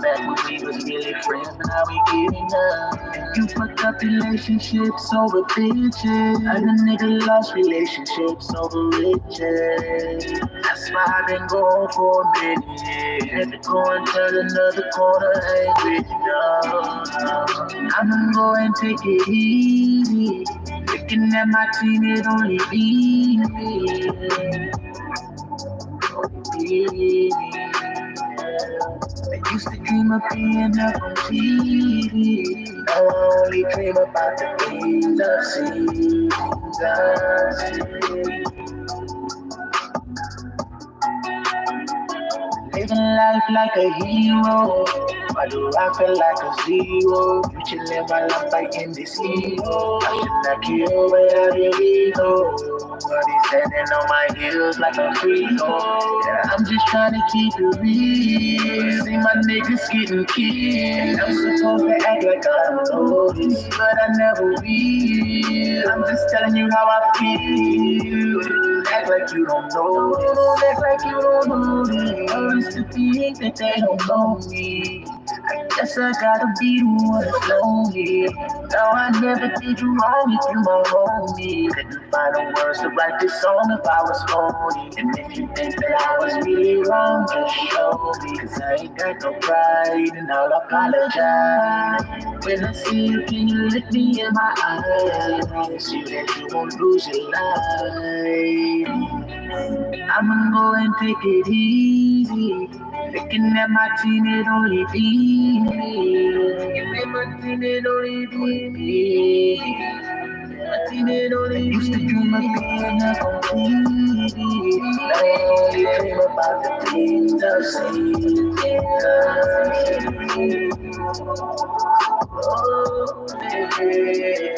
back when we was really friends, but now we getting up. You fucked up relationships over bitches. Other nigga lost relationships over riches. That's why I've been going for a minute. Had to go and turn another corner, ain't with enough. I'ma go and take it easy. Looking at my team, it only be me. I used to dream of being up on TV. Now I only dream about the things I see. Living life like a hero. Why do I feel like a zero? You should live my life like in this ego. I should not kill, but I really know. But he's standing on my heels like a freak. Yeah, I'm just trying to keep it real. See my niggas getting killed. I'm supposed to act like I don't know this, but I never will. I'm just telling you how I feel. Act like you don't know this. Act like you don't know this. I used to think that they don't know me. I guess I gotta be the one that's lonely. Now I never did you wrong if you my homie. Couldn't find the words to write this song if I was phony. And if you think that I was really wrong, just show me. Cause I ain't got no pride and I'll apologize. When I see you, can you look me in my eyes? I promise you that you won't lose your life. I'ma go and take it easy. Looking at my team, it only be me. Looking at my team, it only be me. My team, it only be me. Used to dream of being up on TV. Now I only dream about the things I've seen. Oh, yeah.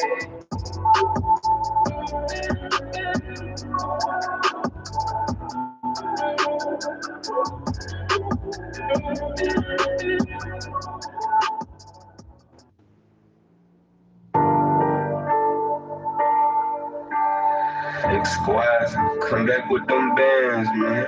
Big squads, come back with them bands, man.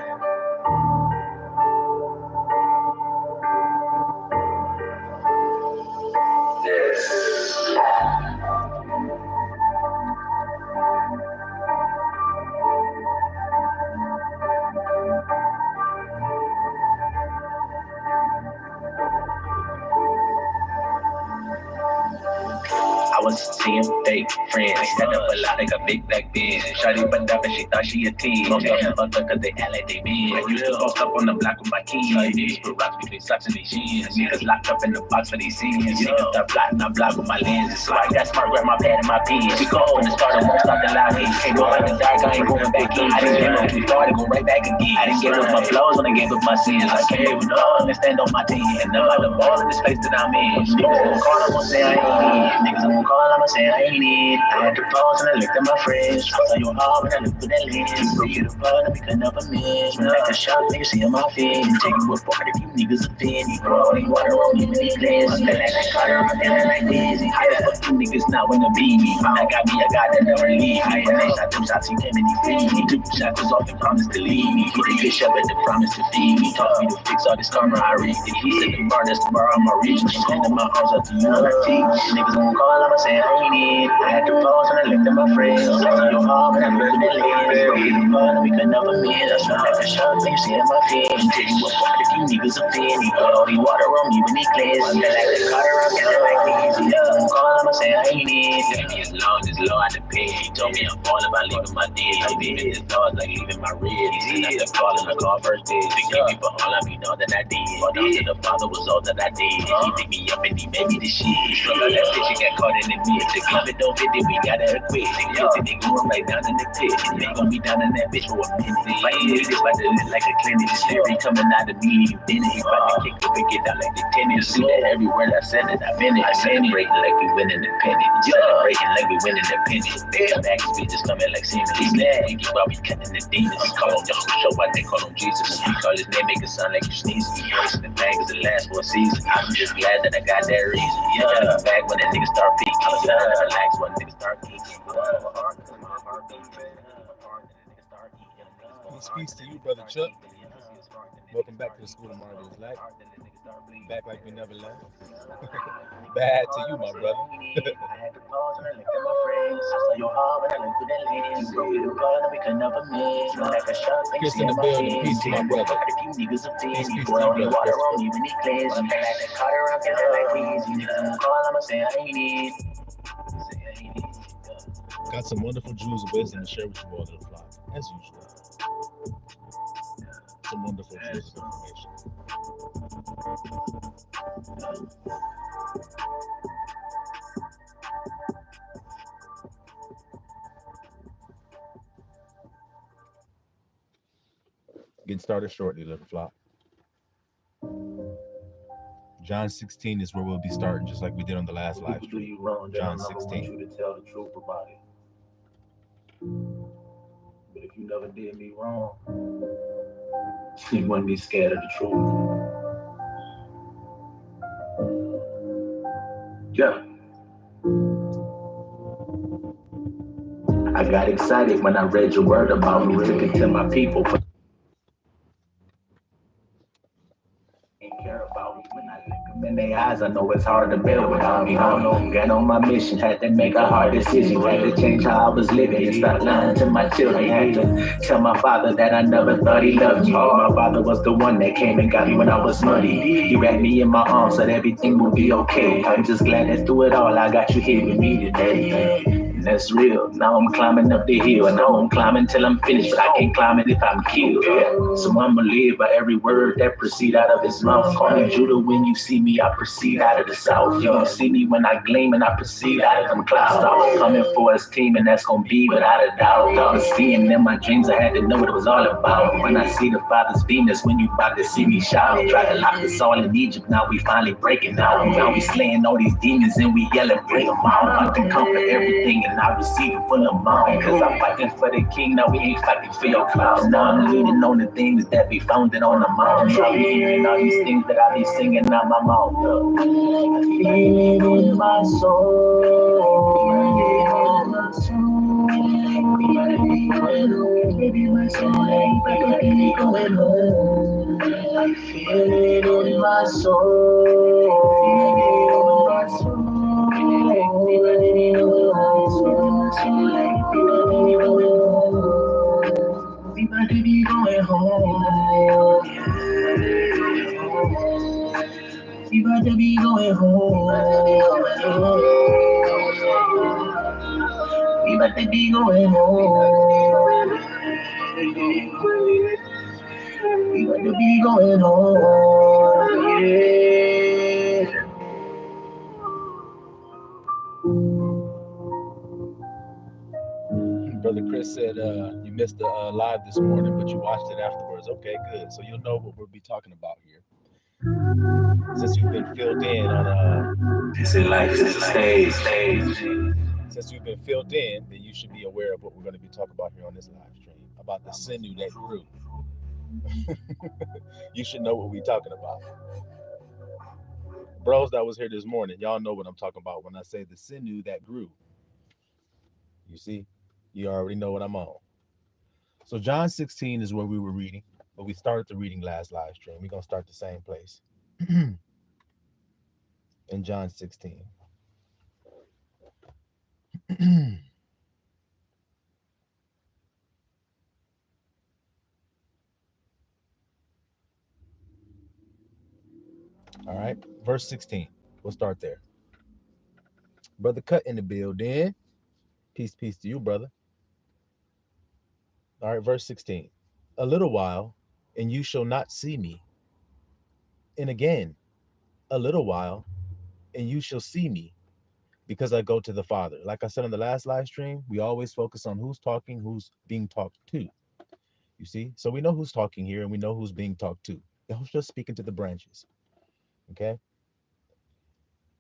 I was seeing fake friends. Stand up a lot like a big black bitch. Shawty butt up and she thought she a teen. Most of them fucked up cause they act like they mean. I used to post up on the block with my keys. Niggas put rocks between socks and these jeans. Niggas locked up in the box for these scenes. Niggas start plotting, I block with my lenses. So I got smart, grab my pad and my pee. We go from the start and won't stop the loud heat. Can't go out the dark, I ain't going back in. I didn't get up too far to go right back again. I didn't give up my flows when I gave up my sins. I can't even know and stand on my team. And I'm out the ball in this place that I'm in. Niggas won't call, I'm gonna say I ain't in. Niggas won't call, I'ma say I ain't in. I had to pause and I looked at my friends. I saw your heart and I looked through that lens. Broke it apart and we could never miss. When I got shot, niggas see on my feet. Take you apart if you niggas offend. You throw all these water on me, many plans. I'm feeling like Carter, I'm feeling like Dizzy. How the fuck you niggas not wanna be me? I got me, I got that never leave me. When they shot them shots, he came and he freed me. Took the shots off and promised to leave me. He did fish up at the promise to feed me. Taught me to fix all this karma, I reached it. He said the bar, that's the bar, I'ma reach. Extending my arms up to you, I'm like teach. Niggas won't call, I'ma say I ain't it. I had to pause and I looked at my friends. I saw your heart and I looked at that lens. Broke it apart and we could never miss. I smell like a shot, you see in my feet. Take you apart if you niggas offend. He put all the water on me when he cleansed. I feel like the Carter, I'm feeling like Dizzy. Won't call, I'ma say I ain't it. Leave me alone, this low out the pay. He told me I'm falling by leaving my dead. He leaving his doors like leaving my red. He said after calling the call first day. Forgive me for all of me, know that I did. Fall down to the Father was all that I did. He picked me up and he made me the shit. He struck out that fish and got caught in the mix. The club it don't fit, then we gotta acquit. They going right down in the pit. They gon' be down in that bitch for a minute. My niggas about to look like a clinic. Every coming out of me, you did it. He about to kick up and get out like the tennis. See that everywhere I said it, I've been it. I celebrating like we win independent. Celebrating like we win independent. Come back, his bitches coming like semen. He's glad, thank you while we cutting the demons. Call him Yahoo, show why they call him Jesus. He call his name, make it sound like you sneezing. He racing the bag as it lasts for a season. I'm just glad that I got that reason. Yeah, I'm back when the niggas start peaking. I'm glad to relax when niggas start geeking. Peace to you, brother Chuck. Welcome back to the School of Marvelous Light. Back like we never left. Bad to you, my brother. I had to pause when I looked at my friends. I saw your heart when I looked through that lens. You broke it apart and we could never mend. Smell like a shark, think Chris she in the in my building. skin. Peace to my brother. Got a few niggas up in. Peace You to pour you, on your brother water Christopher. on me when he cleanse. One thing like that Carter around, feeling like these. You niggas on call, I'ma say I ain't in. Say I ain't in. Got some wonderful jewels of wisdom to share with you all, little flock, as usual. Some wonderful jewels of information. Getting started shortly, little flock. John 16 is where we'll be starting, just like we did on the last live People do stream. you wrong, they John don't never want 16. you to tell the truth about it. But if you never did me wrong, you wouldn't be scared of the truth. Yeah. I got excited when I read your word about me. Took it to my people. Ain't care about me when I look them in their eyes. I know it's hard to bear without me. I don't know. Got on my mission. Had to make a hard decision. Had to change how I was living and start lying to my children. Had to tell my father that I never thought he loved me. My father was the one that came and got me when I was muddy. He wrapped me in my arms, said everything will be okay. I'm just glad that through it all, I got you here with me today. And that's real. Now I'm climbing up the hill, and now I'm climbing till I'm finished, but I can't climb it if I'm killed. So I'ma live by every word that proceed out of his mouth. Call me Judah when you see me, I proceed out of the south. You don't see me when I gleam and I proceed out of them clouds. I was coming for his team, and that's gonna be without a doubt. I was seeing in my dreams, I had to know what it was all about. When I see the Father's Venus, when you about to see me shout. Tried to lock us all in Egypt, now we finally breaking out. Now we slaying all these demons and we yelling, bring them out. I can conquer everything and I receive a full amount. Cause I'm fighting for the king, now we ain't fighting for your clouds. Now I'm leaning on the things that be founded on the mountain. I be hearing all these things that I be singing out my mouth. I feel it in my soul. Baby, my soul ain't baby, going home. I feel it in my soul. My soul. We about to be going home. We about to be going home. We about to be going home. We about to be going home. Yeah. Brother Chris said you missed the live this morning, but you watched it afterwards. Okay, good. So you'll know what we'll be talking about here. Since you've been filled in on They say life is a stage. since you've been filled in, then you should be aware of what we're going to be talking about here on this live stream about the sinew that grew. You should know what we're talking about. Bros that was here this morning, y'all know what I'm talking about when I say the sinew that grew. You see, you already know what I'm on. So John 16 is where we were reading, but we started the reading last live stream. We're going to start the same place in John 16. All right, verse 16. We'll start there. Brother Cut in the building. Peace, peace to you, brother. All right, verse 16. A little while, and you shall not see me. And again, a little while, and you shall see me, because I go to the Father. Like I said on the last live stream, we always focus on who's talking, who's being talked to. You see? So we know who's talking here, and we know who's being talked to. Who's just speaking to the branches. Okay?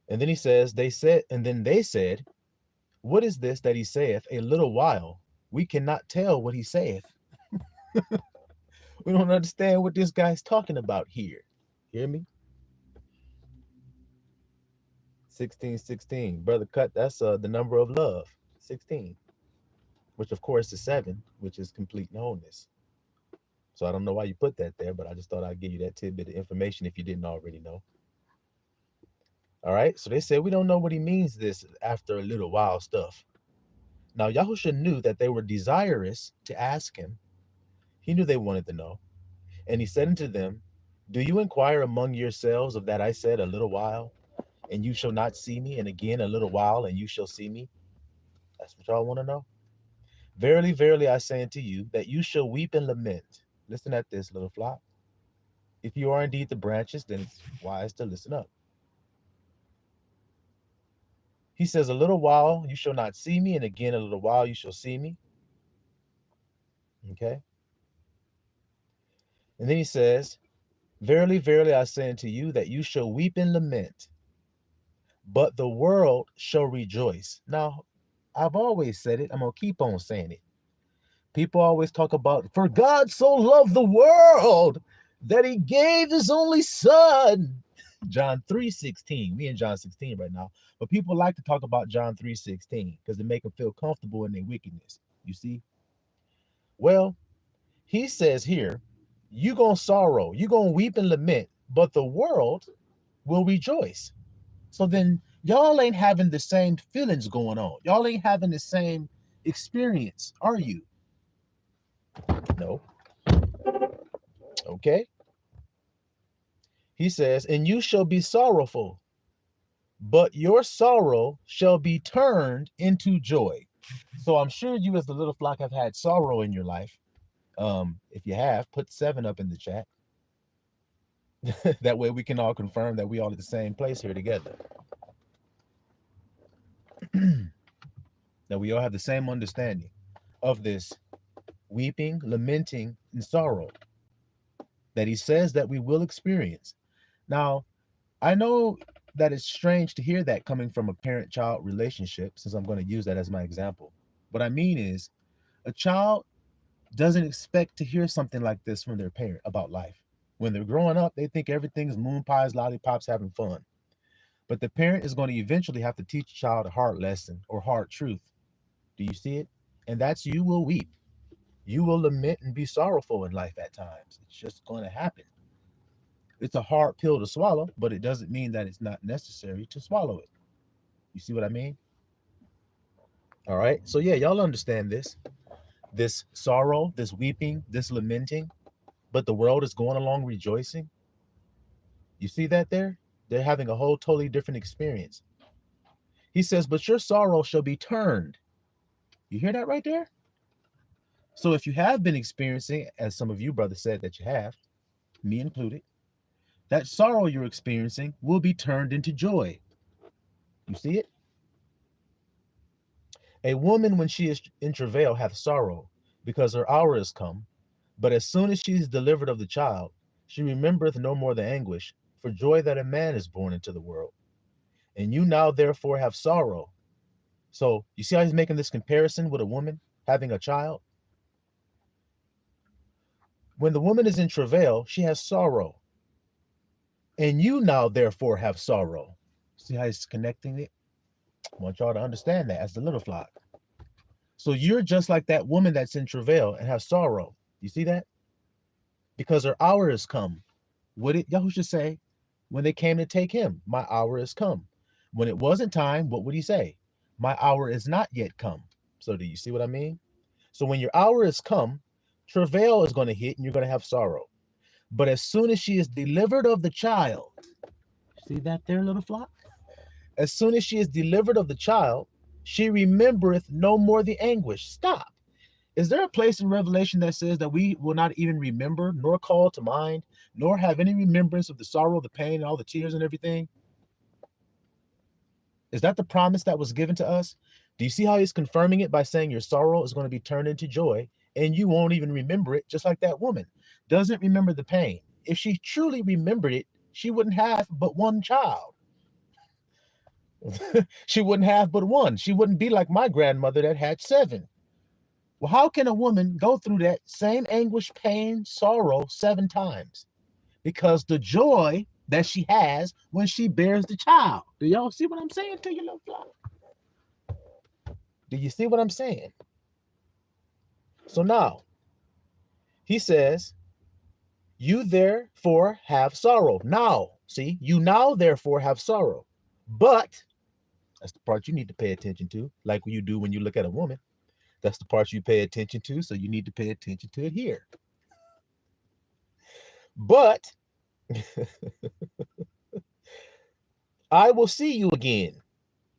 And then he says, they said, what is this that he saith? A little while. We cannot tell what he saith. We don't understand what this guy's talking about here. Hear me? 16, brother Cut, that's the number of love. 16, which of course is 7, which is complete and wholeness. So I don't know why you put that there, but I just thought I'd give you that tidbit of information if you didn't already know. All right. So they said we don't know what he means this after a little while stuff. Now Yahusha knew that they were desirous to ask him. He knew they wanted to know. And he said unto them, do you inquire among yourselves of that I said a little while, and you shall not see me, and again a little while, and you shall see me? That's what y'all want to know. Verily, verily, I say unto you, that you shall weep and lament. Listen at this, little flock. If you are indeed the branches, then it's wise to listen up. He says, a little while you shall not see me, and again a little while you shall see me. Okay. And then he says, verily, verily, I say unto you, that you shall weep and lament, but the world shall rejoice. Now, I've always said it. I'm going to keep on saying it. People always talk about, for God so loved the world that he gave his only son. John 3:16. We in John 16 right now. But people like to talk about John 3:16 because they make them feel comfortable in their wickedness. You see? Well, he says here, you going to sorrow, you going to weep and lament, but the world will rejoice. So then y'all ain't having the same feelings going on. Y'all ain't having the same experience, are you? No. Okay. He says, and you shall be sorrowful, but your sorrow shall be turned into joy. So I'm sure you as the little flock have had sorrow in your life. If you have, put 7 up in the chat. That way we can all confirm that we all at the same place here together. That we all have the same understanding of this weeping, lamenting, and sorrow that he says that we will experience. Now, I know that it's strange to hear that coming from a parent-child relationship, since I'm going to use that as my example. What I mean is, a child doesn't expect to hear something like this from their parent about life. When they're growing up, they think everything's moon pies, lollipops, having fun. But the parent is going to eventually have to teach a child a hard lesson or hard truth. Do you see it? And that's you will weep. You will lament and be sorrowful in life at times. It's just going to happen. It's a hard pill to swallow, but it doesn't mean that it's not necessary to swallow it. You see what I mean? All right. So yeah, y'all understand this sorrow, this weeping, this lamenting, but the world is going along rejoicing. You see that there? They're having a whole totally different experience. He says, but your sorrow shall be turned. You hear that right there? So if you have been experiencing, as some of you brothers said that you have, me included, that sorrow you're experiencing will be turned into joy. You see it? A woman, when she is in travail, hath sorrow, because her hour is come. But as soon as she is delivered of the child, she remembereth no more the anguish, for joy that a man is born into the world. And you now therefore have sorrow. So you see how he's making this comparison with a woman having a child? When the woman is in travail, she has sorrow. And you now therefore have sorrow. See how he's connecting it? I want y'all to understand that as the little flock. So you're just like that woman that's in travail and has sorrow. You see that? Because her hour has come. What did Yahushua say when they came to take him? My hour has come. When it wasn't time, what would he say? My hour is not yet come. So do you see what I mean? So when your hour has come, travail is going to hit and you're going to have sorrow. But as soon as she is delivered of the child, see that there, little flock? As soon as she is delivered of the child, she remembereth no more the anguish. Stop. Is there a place in Revelation that says that we will not even remember, nor call to mind, nor have any remembrance of the sorrow, the pain, and all the tears and everything? Is that the promise that was given to us? Do you see how he's confirming it by saying your sorrow is going to be turned into joy, and you won't even remember it, just like that woman doesn't remember the pain. If she truly remembered it, she wouldn't have but one child. She wouldn't have but one. She wouldn't be like my grandmother that had 7. Well, how can a woman go through that same anguish, pain, sorrow 7 times? Because the joy that she has when she bears the child. Do y'all see what I'm saying to you, little flock? Do you see what I'm saying? So now, he says, You therefore have sorrow. Now, see, you now therefore have sorrow. But that's the part you need to pay attention to, like you do when you look at a woman. That's the part you pay attention to, so you need to pay attention to it here. But I will see you again,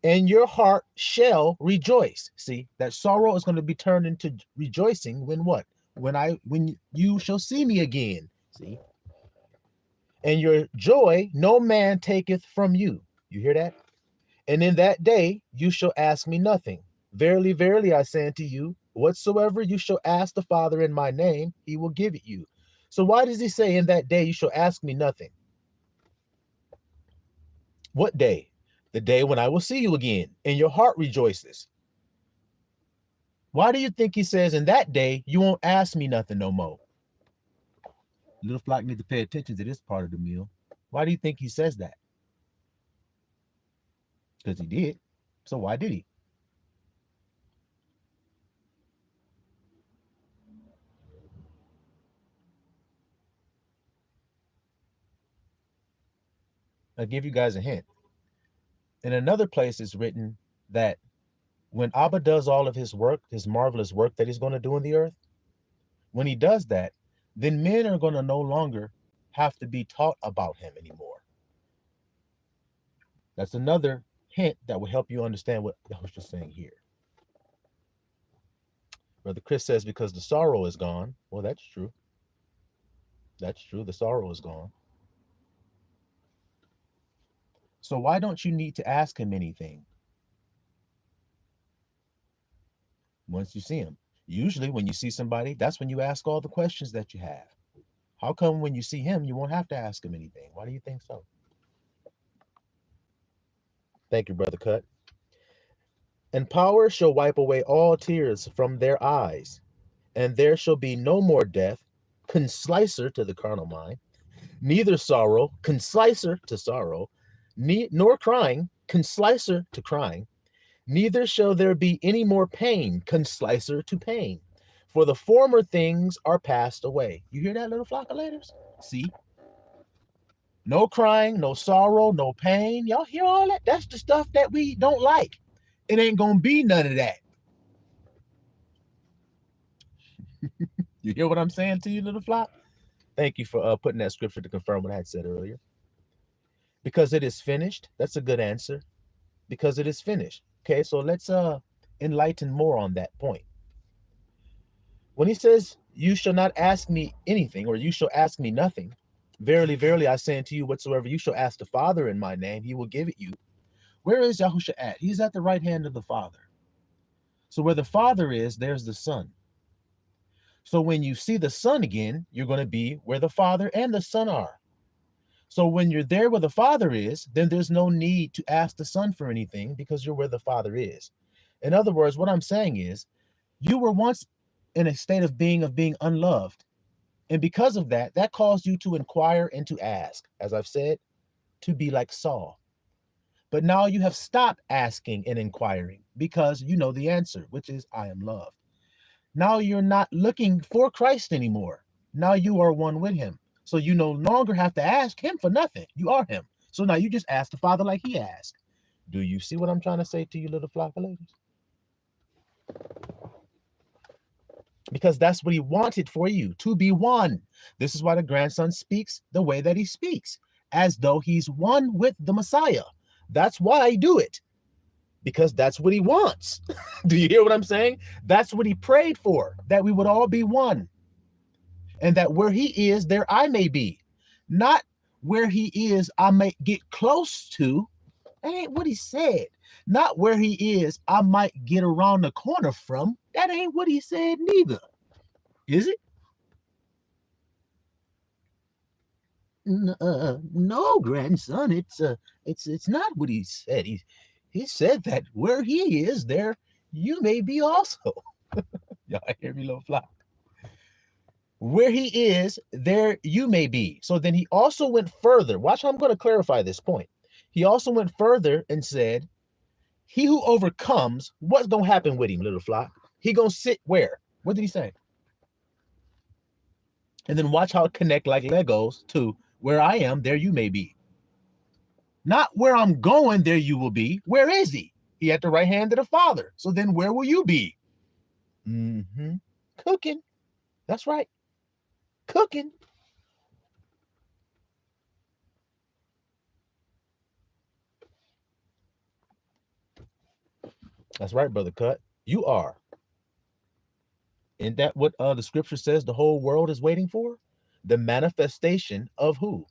and your heart shall rejoice. See, that sorrow is going to be turned into rejoicing when what? When you shall see me again. See? And your joy no man taketh from you. You hear that? And in that day you shall ask me nothing. Verily, verily, I say unto you, whatsoever you shall ask the Father in my name, he will give it you. So why does he say in that day you shall ask me nothing? What day? The day when I will see you again, and your heart rejoices. Why do you think he says in that day you won't ask me nothing no more? Little flock need to pay attention to this part of the meal. Why do you think he says that? Because he did. So why did he? I'll give you guys a hint. In another place, it's written that when Abba does all of his work, his marvelous work that he's going to do in the earth, when he does that, then men are going to no longer have to be taught about him anymore. That's another hint that will help you understand what I was just saying here. Brother Chris says, because the sorrow is gone. Well, that's true. That's true. The sorrow is gone. So why don't you need to ask him anything once you see him? Usually when you see somebody, that's when you ask all the questions that you have. How come when you see him, you won't have to ask him anything? Why do you think so? Thank you, Brother Cut. And power shall wipe away all tears from their eyes, and there shall be no more death, conslicer to the carnal mind, neither sorrow, conslicer to sorrow, nor crying, conslicer to crying, neither shall there be any more pain, conslicer to pain, for the former things are passed away. You hear that, little flock of laters? See? No crying, no sorrow, no pain. Y'all hear all that? That's the stuff that we don't like. It ain't gonna be none of that. You hear what I'm saying to you, little flock? Thank you for putting that scripture to confirm what I had said earlier. Because it is finished. That's a good answer. Because it is finished. Okay, so let's enlighten more on that point. When he says, you shall not ask me anything, or you shall ask me nothing, verily, verily, I say unto you, whatsoever you shall ask the Father in my name, he will give it you. Where is Yahusha at? He's at the right hand of the Father. So where the Father is, there's the Son. So when you see the Son again, you're going to be where the Father and the Son are. So when you're there where the Father is, then there's no need to ask the Son for anything because you're where the Father is. In other words, what I'm saying is, you were once in a state of being unloved. And because of that, that caused you to inquire and to ask, as I've said, to be like Saul. But now you have stopped asking and inquiring because you know the answer, which is, I am loved. Now you're not looking for Christ anymore. Now you are one with him. So you no longer have to ask him for nothing. You are him. So now you just ask the Father like he asked. Do you see what I'm trying to say to you, little flock of ladies? Because that's what he wanted for you, to be one. This is why the grandson speaks the way that he speaks, as though he's one with the Messiah. That's why I do it, because that's what he wants. Do you hear what I'm saying? That's what he prayed for, that we would all be one, and that where he is, there I may be. Not where he is, I may get close to. That ain't what he said. Not where he is, I might get around the corner from. That ain't what he said neither. Is it? No, grandson. It's not what he said. He said that where he is, there you may be also. Y'all hear me, little flock? Where he is, there you may be. So then he also went further. Watch how I'm going to clarify this point. He also went further and said, he who overcomes, what's going to happen with him, little flock? He going to sit where? What did he say? And then watch how it connect like Legos to where I am, there you may be. Not where I'm going, there you will be. Where is he? He at the right hand of the Father. So then where will you be? Cooking. That's right. Cooking. That's right, Brother Cut. You are. Isn't that what the scripture says the whole world is waiting for? The manifestation of who?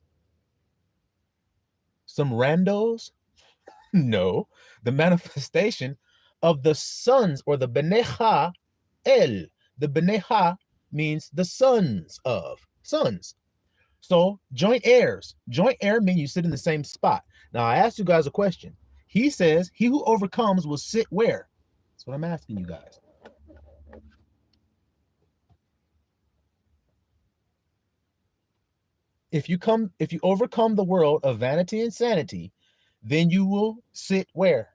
Some randos? No. The manifestation of the sons, or the Beneha El. The Beneha means the sons of. Sons. So joint heirs. Joint heir means you sit in the same spot. Now I asked you guys a question. He says, he who overcomes will sit where? That's what I'm asking you guys. If you overcome the world of vanity and sanity, then you will sit where?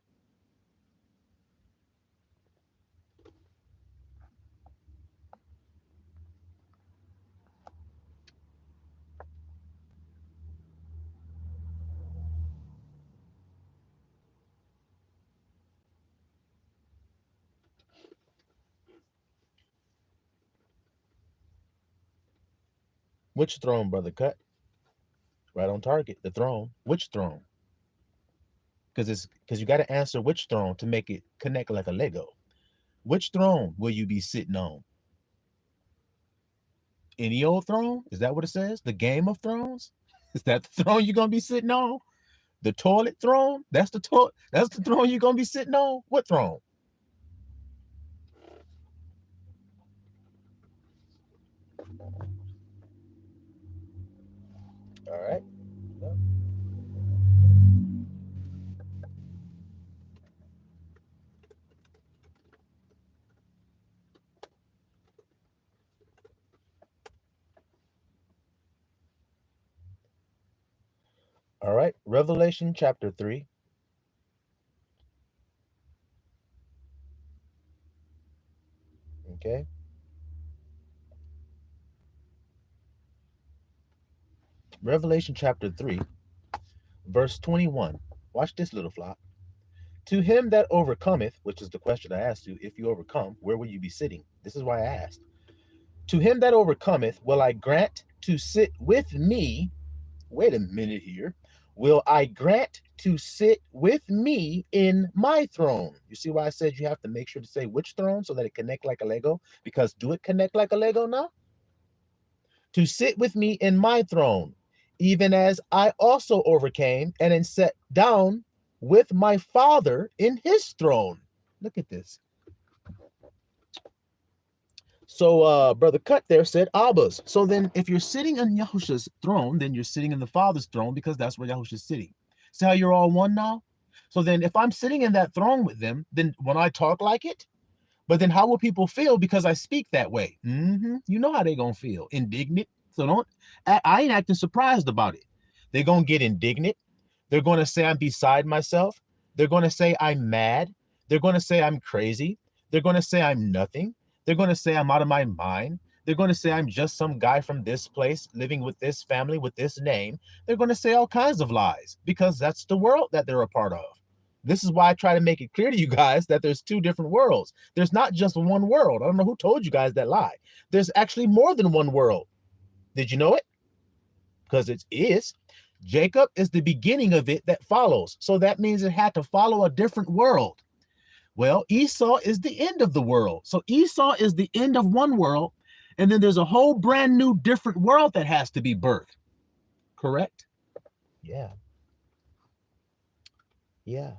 Which throne, Brother Cut? Right on target. The throne. Which throne? Because you got to answer which throne to make it connect like a Lego. Which throne will you be sitting on? Any old throne? Is that what it says? The Game of Thrones? Is that the throne you're gonna be sitting on? The toilet throne? That's the throne you're gonna be sitting on? What throne? All right. All right. Revelation chapter 3. Okay. Revelation chapter 3, verse 21. Watch this, little flock. To him that overcometh, which is the question I asked you, if you overcome, where will you be sitting? This is why I asked. To him that overcometh will I grant to sit with me. Wait a minute here. Will I grant to sit with me in my throne? You see why I said you have to make sure to say which throne so that it connect like a Lego? Because do it connect like a Lego now? To sit with me in my throne, even as I also overcame and am set down with my Father in his throne. Look at this. So Brother Cut there said Abba's. So then if you're sitting on Yahusha's throne, then you're sitting in the Father's throne, because that's where Yahusha's sitting. See how you're all one now? So then if I'm sitting in that throne with them, then when I talk like it, but then how will people feel because I speak that way? You know how they're going to feel. Indignant. So I ain't acting surprised about it. They're going to get indignant. They're going to say I'm beside myself. They're going to say I'm mad. They're going to say I'm crazy. They're going to say I'm nothing. They're going to say I'm out of my mind. They're going to say I'm just some guy from this place living with this family with this name. They're going to say all kinds of lies because that's the world that they're a part of. This is why I try to make it clear to you guys that there's two different worlds. There's not just one world. I don't know who told you guys that lie. There's actually more than one world. Did you know it? Because it is. Jacob is the beginning of it that follows. So that means it had to follow a different world. Well, Esau is the end of the world. So Esau is the end of one world. And then there's a whole brand new different world that has to be birthed. Correct? Yeah. Yeah.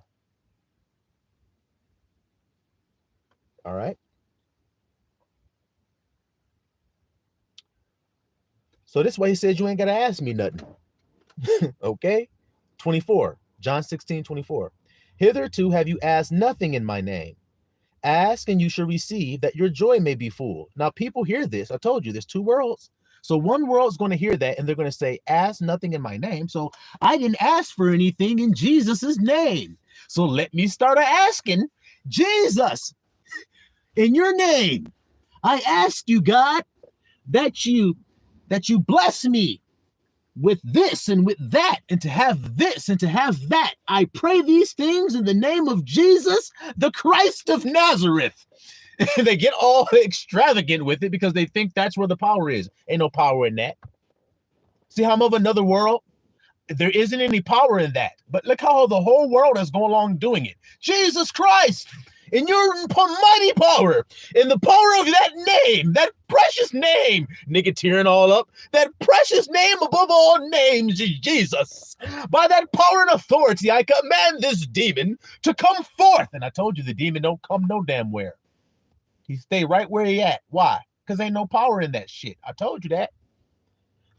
All right. So this way he said you ain't got to ask me nothing. Okay. 24. John 16:24. Hitherto have you asked nothing in my name. Ask and you shall receive, that your joy may be full. Now people hear this. I told you there's two worlds. So one world's going to hear that and they're going to say, ask nothing in my name. So I didn't ask for anything in Jesus's name. So let me start asking Jesus in your name. I ask you, God, that you that you bless me with this and with that, and to have this and to have that. I pray these things in the name of Jesus, the Christ of Nazareth. They get all extravagant with it because they think that's where the power is. Ain't no power in that. See how I'm of another world? There isn't any power in that. But look how the whole world is going along doing it. Jesus Christ, in your mighty power, in the power of that name, that precious name, nigga tearing all up, that precious name above all names is Jesus. By that power and authority, I command this demon to come forth. And I told you the demon don't come no damn where. He stay right where he at. Why? Because ain't no power in that shit. I told you that.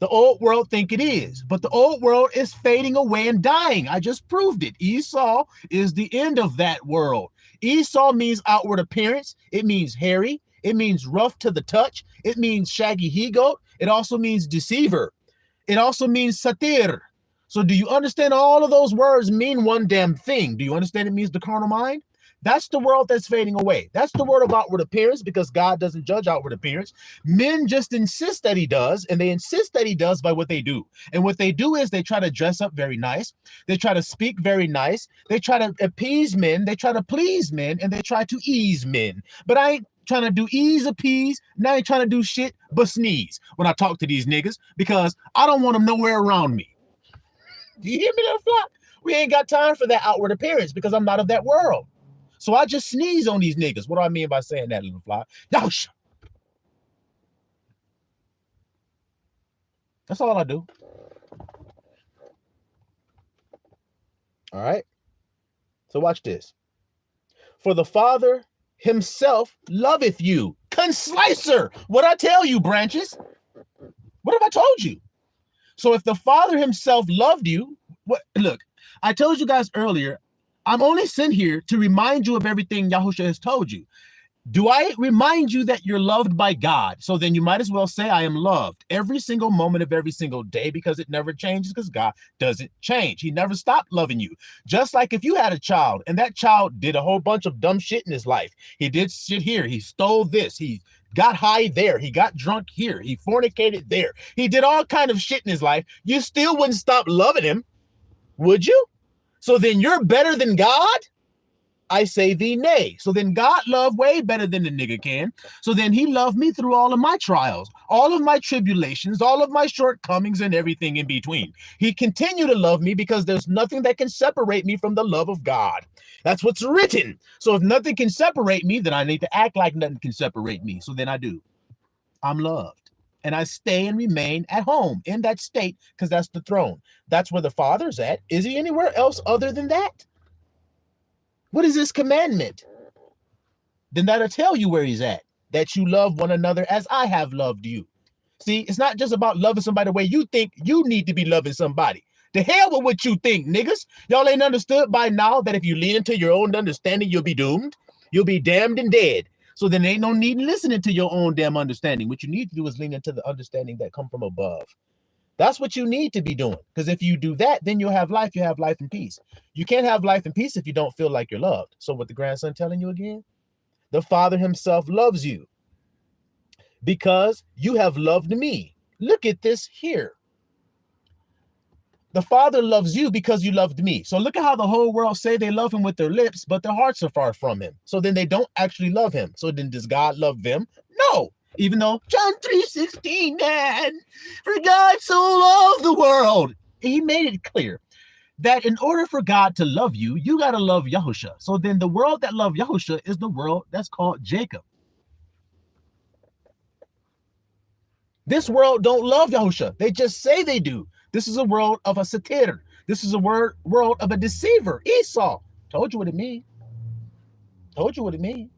The old world think it is, but the old world is fading away and dying. I just proved it. Esau is the end of that world. Esau means outward appearance. It means hairy. It means rough to the touch. It means shaggy he-goat. It also means deceiver. It also means satir. So do you understand all of those words mean one damn thing? Do you understand it means the carnal mind? That's the world that's fading away. That's the world of outward appearance, because God doesn't judge outward appearance. Men just insist that he does, and they insist that he does by what they do. And what they do is they try to dress up very nice. They try to speak very nice. They try to appease men. They try to please men, and they try to ease men. But I ain't trying to do ease, appease. Now I ain't trying to do shit but sneeze when I talk to these niggas, because I don't want them nowhere around me. Do you hear me, little flock? We ain't got time for that outward appearance because I'm not of that world. So I just sneeze on these niggas. What do I mean by saying that, little fly? Yosha. That's all I do. All right. So watch this. For the Father himself loveth you. Conslicer. What I tell you, branches? What have I told you? So if the Father himself loved you, look, I told you guys earlier, I'm only sent here to remind you of everything Yahusha has told you. Do I remind you that you're loved by God? So then you might as well say I am loved every single moment of every single day, because it never changes, because God doesn't change. He never stopped loving you. Just like if you had a child and that child did a whole bunch of dumb shit in his life. He did shit here. He stole this. He got high there. He got drunk here. He fornicated there. He did all kind of shit in his life. You still wouldn't stop loving him, would you? So then you're better than God? I say thee nay. So then God loved way better than the nigga can. So then he loved me through all of my trials, all of my tribulations, all of my shortcomings, and everything in between. He continued to love me because there's nothing that can separate me from the love of God. That's what's written. So if nothing can separate me, then I need to act like nothing can separate me. So then I do. I'm loved. And I stay and remain at home in that state, because that's the throne. That's where the Father's at. Is he anywhere else other than that? What is this commandment? Then that'll tell you where he's at. That you love one another as I have loved you. See, it's not just about loving somebody the way you think you need to be loving somebody. The hell with what you think, niggas. Y'all ain't understood by now that if you lean into your own understanding, you'll be doomed. You'll be damned and dead. So then ain't no need in listening to your own damn understanding. What you need to do is lean into the understanding that come from above. That's what you need to be doing. Because if you do that, then you'll have life. You have life and peace. You can't have life and peace if you don't feel like you're loved. So what the grandson telling you again? The Father himself loves you because you have loved me. Look at this here. The Father loves you because you loved me. So look at how the whole world say they love him with their lips, but their hearts are far from him. So then they don't actually love him. So then does God love them? No. Even though John 3:16, man, for God so loved the world. He made it clear that in order for God to love you, you got to love Yahusha. So then the world that loved Yahusha is the world that's called Jacob. This world don't love Yahusha. They just say they do. This is a world of a satir. This is a world of a deceiver. Esau. Told you what it means. Told you what it means.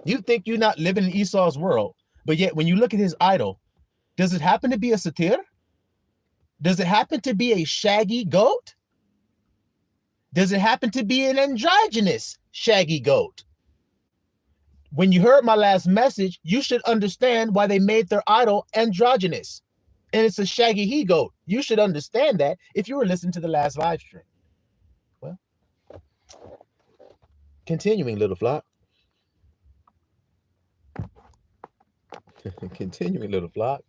You think you're not living in Esau's world, but yet when you look at his idol, does it happen to be a satir? Does it happen to be a shaggy goat? Does it happen to be an androgynous shaggy goat? When you heard my last message, you should understand why they made their idol androgynous. And it's a shaggy he-goat. You should understand that if you were listening to the last live stream. Well, continuing, little flock. Continuing, little flock.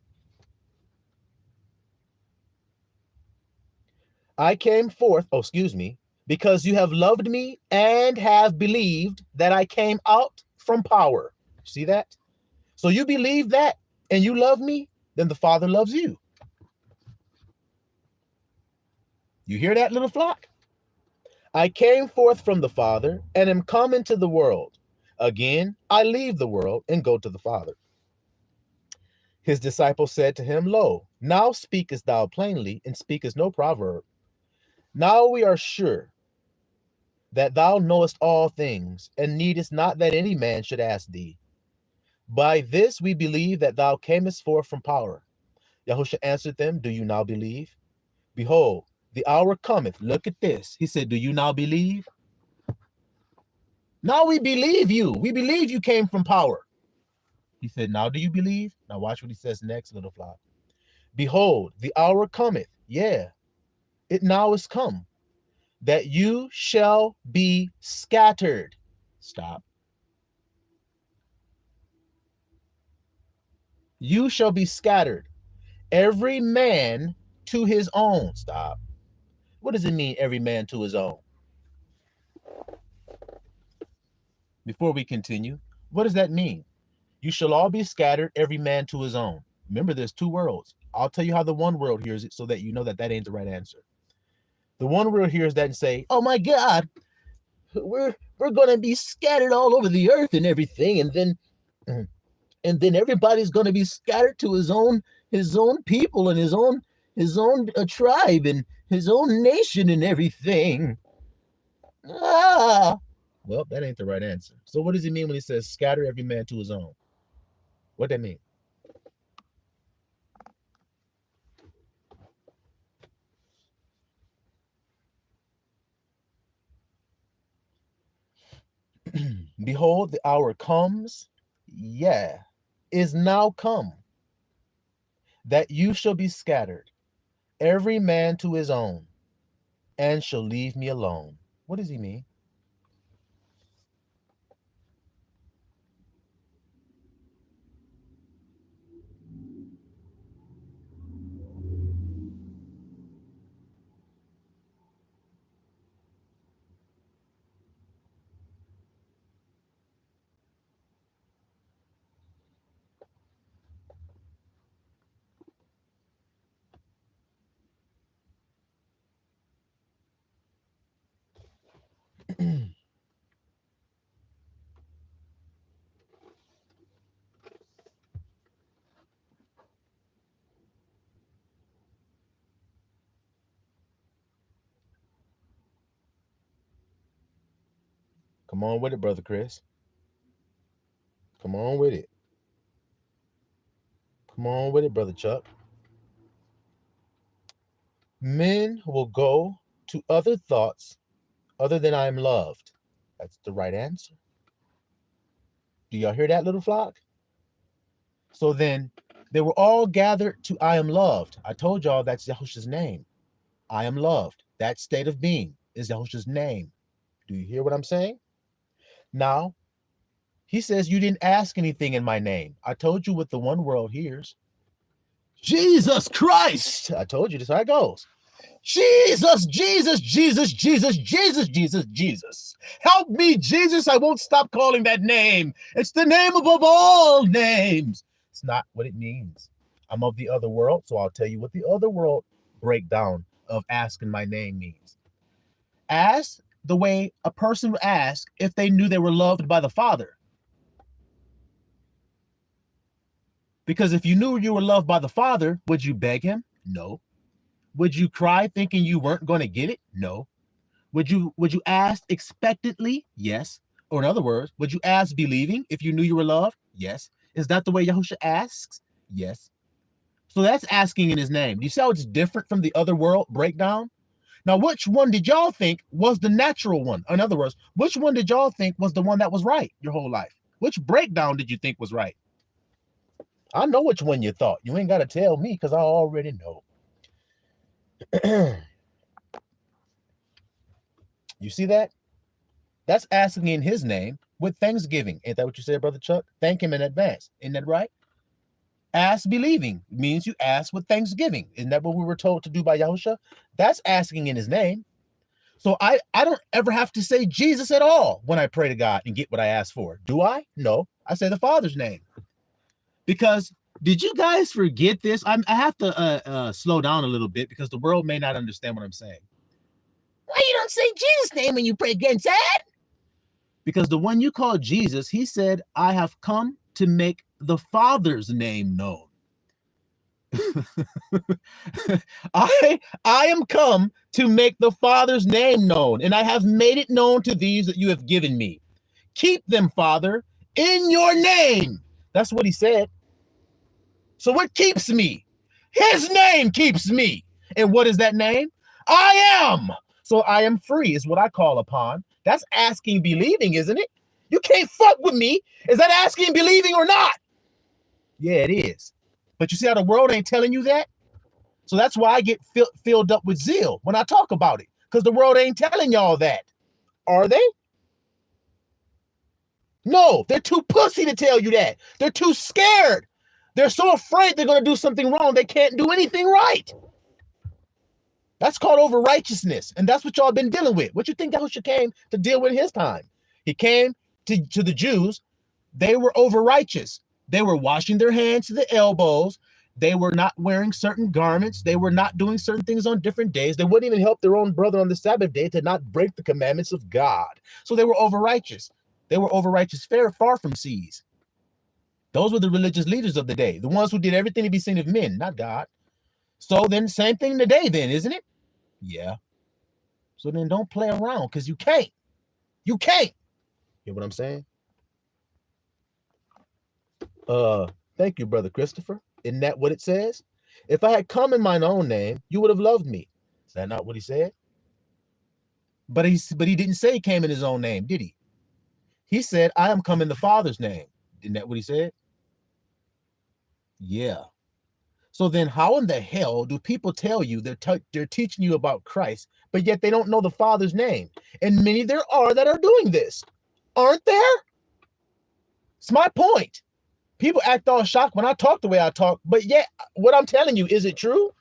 I came forth, oh, excuse me, because you have loved me and have believed that I came out from power. See that? So you believe that and you love me, then the Father loves you. You hear that, little flock? I came forth from the Father and am come into the world. Again, I leave the world and go to the Father. His disciples said to him, Lo, now speakest thou plainly, and speakest no proverb. Now we are sure that thou knowest all things, and needest not that any man should ask thee. By this we believe that thou camest forth from power. Yahushua answered them, Do you now believe? Behold, the hour cometh. Look at this. He said, Do you now believe? Now we believe you. We believe you came from power. He said, Now do you believe? Now watch what he says next, little flock. Behold, the hour cometh. Yeah, it now is come, that you shall be scattered. Stop. You shall be scattered, every man to his own. Stop. What does it mean, every man to his own? Before we continue, what does that mean? You shall all be scattered, every man to his own. Remember, there's two worlds. I'll tell you how the one world hears it so that you know that that ain't the right answer. The one world hears that and say, oh my God, we're going to be scattered all over the earth and everything. And then everybody's going to be scattered to his own people and his own tribe and his own nation and everything. Well, that ain't the right answer. So what does he mean when he says scatter every man to his own? What that mean? Behold, the hour comes, is now come, that you shall be scattered, every man to his own, and shall leave me alone. What does he mean? Come on with it, Brother Chris. Come on with it. Come on with it, Brother Chuck. Men will go to other thoughts other than I am loved. That's the right answer. Do y'all hear that, little flock? So then they were all gathered to I am loved. I told y'all that's Yahushua's name. I am loved. That state of being is Yahushua's name. Do you hear what I'm saying? Now, he says you didn't ask anything in my name. I told you what the one world hears. Jesus Christ! I told you this how it goes. Jesus, Jesus, Jesus, Jesus, Jesus, Jesus, Jesus. Help me, Jesus. I won't stop calling that name. It's the name above all names. It's not what it means. I'm of the other world, so I'll tell you what the other world breakdown of asking my name means. Ask the way a person would ask if they knew they were loved by the Father. Because if you knew you were loved by the Father, would you beg him? No. Would you cry thinking you weren't going to get it? No. Would you ask expectantly? Yes. Or in other words, would you ask believing if you knew you were loved? Yes. Is that the way Yahushua asks? Yes. So that's asking in his name. Do you see how it's different from the other world breakdown? Now, which one did y'all think was the natural one? In other words, which one did y'all think was the one that was right your whole life? Which breakdown did you think was right? I know which one you thought. You ain't got to tell me because I already know. You see that? That's asking in his name with thanksgiving. Ain't that what you said, Brother Chuck? Thank him in advance. Isn't that right? Ask believing means you ask with thanksgiving. Isn't that what we were told to do by Yahusha? That's asking in his name. So I don't ever have to say Jesus at all when I pray to God and get what I ask for. Do I? No, I say the Father's name. Because did you guys forget this? I have to slow down a little bit because the world may not understand what I'm saying. Why you don't say Jesus' name when you pray against that? Because the one you call Jesus, he said, I have come to make the Father's name known. I am come to make the Father's name known, and I have made it known to these that you have given me. Keep them, Father, in your name. That's what he said. So what keeps me? His name keeps me. And what is that name? I am. So I am free is what I call upon. That's asking, believing, isn't it? You can't fuck with me. Is that asking, believing or not? Yeah, it is. But you see how the world ain't telling you that? So that's why I get filled up with zeal when I talk about it. Because the world ain't telling y'all that. Are they? No, they're too pussy to tell you that. They're too scared. They're so afraid they're going to do something wrong, they can't do anything right. That's called over righteousness. And that's what y'all been dealing with. What you think Yahushua came to deal with in his time? He came to the Jews. They were over righteous. They were washing their hands to the elbows. They were not wearing certain garments. They were not doing certain things on different days. They wouldn't even help their own brother on the Sabbath day to not break the commandments of God. So they were over righteous. They were over righteous, far from seas. Those were the religious leaders of the day, the ones who did everything to be seen of men, not God. So then same thing today then, isn't it? Yeah. So then don't play around because you can't. You can't. Hear what I'm saying? Thank you, Brother Christopher. Isn't that what it says? If I had come in mine own name, you would have loved me. Is that not what he said? But he didn't say he came in his own name, did he? He said, I am come in the Father's name. Isn't that what he said? Yeah. So then how in the hell do people tell you they're teaching you about Christ, but yet they don't know the Father's name? And many there are that are doing this. Aren't there? It's my point. People act all shocked when I talk the way I talk, but yet what I'm telling you, is it true?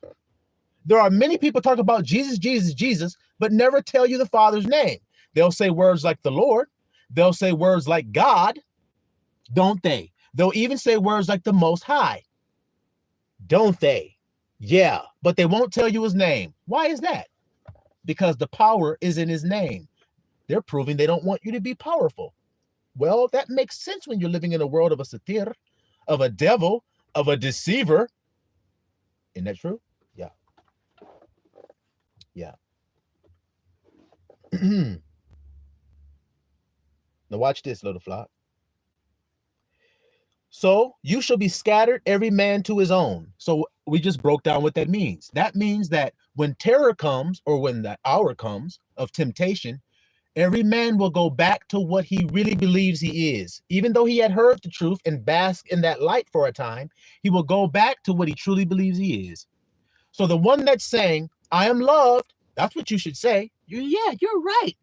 There are many people talk about Jesus, Jesus, Jesus, but never tell you the Father's name. They'll say words like the Lord. They'll say words like God, don't they? They'll even say words like the Most High, don't they? Yeah, but they won't tell you his name. Why is that? Because the power is in his name. They're proving they don't want you to be powerful. Well, that makes sense when you're living in a world of a satir, of a devil, of a deceiver. Isn't that true? Yeah. Yeah. Now watch this, little flock. So you shall be scattered, every man to his own. So we just broke down what that means. That means that when terror comes, or when the hour comes of temptation, every man will go back to what he really believes he is. Even though he had heard the truth and bask in that light for a time, he will go back to what he truly believes he is. So the one that's saying, I am loved, that's what you should say. Yeah, you're right.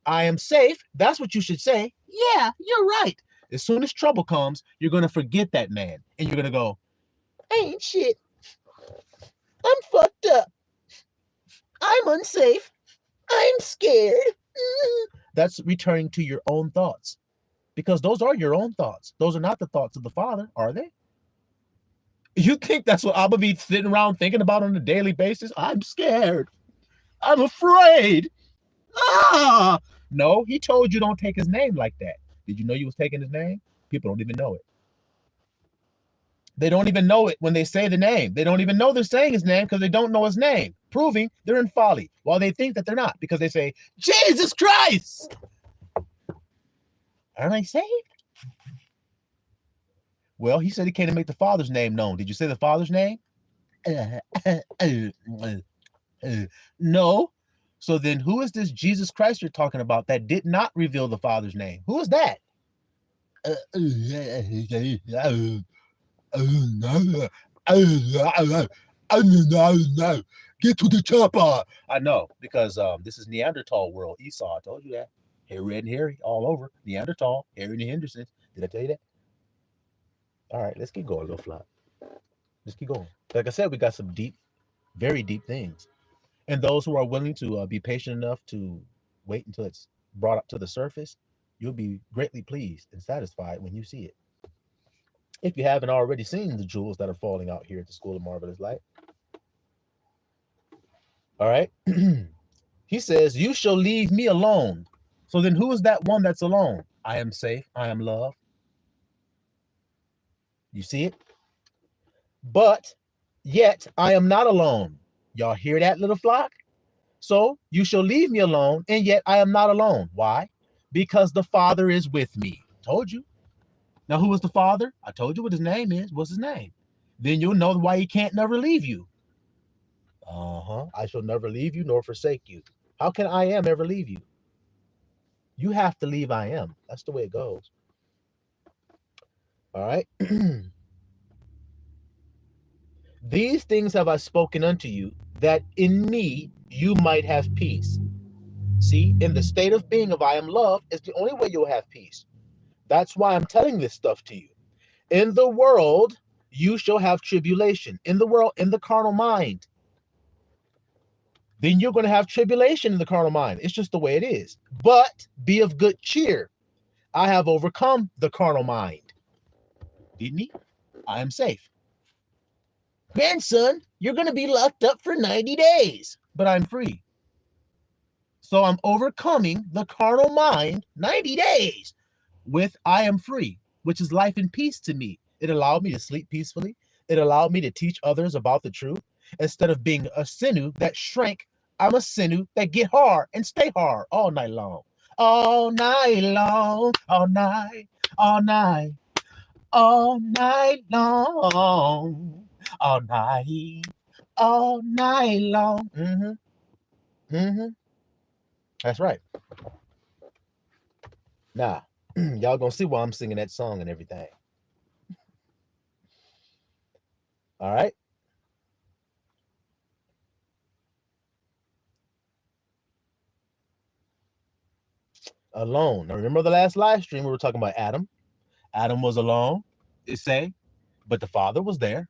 I am safe, that's what you should say. Yeah, you're right. As soon as trouble comes, you're going to forget that man. And you're going to go, ain't shit. I'm fucked up. I'm unsafe. I'm scared. That's returning to your own thoughts. Because those are your own thoughts. Those are not the thoughts of the Father, are they? You think that's what Abba be sitting around thinking about on a daily basis? I'm scared. I'm afraid. Ah! No, he told you don't take his name like that. Did you know you was taking his name? People don't even know it. They don't even know it when they say the name. They don't even know they're saying his name because they don't know his name, proving they're in folly while they think that they're not because they say, Jesus Christ! Aren't I saved? Well, he said he came to make the Father's name known. Did you say the Father's name? No. So then who is this Jesus Christ you're talking about that did not reveal the Father's name? Who is that? Get to the chopper. I know, because this is Neanderthal world. Esau, I told you that. Hair red and hairy all over. Neanderthal, Harry and the Hendersons. Did I tell you that? All right, let's get going, little fly. Just keep going. Like I said, we got some deep, very deep things. And those who are willing to be patient enough to wait until it's brought up to the surface, you'll be greatly pleased and satisfied when you see it. If you haven't already seen the jewels that are falling out here at the School of Marvelous Light. All right. He says, "You shall leave me alone." So then who is that one that's alone? I am safe. I am love. You see it? But yet I am not alone. Y'all hear that, little flock? So you shall leave me alone, and yet I am not alone. Why? Because the Father is with me. Told you. Now, who is the Father? I told you what his name is. What's his name? Then you'll know why he can't never leave you. I shall never leave you nor forsake you. How can I am ever leave you? You have to leave I am. That's the way it goes. All right. These things have I spoken unto you, that in me you might have peace. See, in the state of being of I am love is the only way you'll have peace. That's why I'm telling this stuff to you. In the world, you shall have tribulation. In the world, in the carnal mind. Then you're going to have tribulation in the carnal mind. It's just the way it is. But be of good cheer. I have overcome the carnal mind. Didn't he? I am safe. Grandson, you're going to be locked up for 90 days. But I'm free. So I'm overcoming the carnal mind 90 days with I am free, which is life and peace to me. It allowed me to sleep peacefully. It allowed me to teach others about the truth. Instead of being a sinew that shrank, I'm a sinew that get hard and stay hard all night long. All night long, all night, all night, all night long, all night, all night long. That's right. Now, y'all gonna see why I'm singing that song and everything. All right. Alone. Now remember the last live stream we were talking about Adam. Adam was alone, it say, but the Father was there.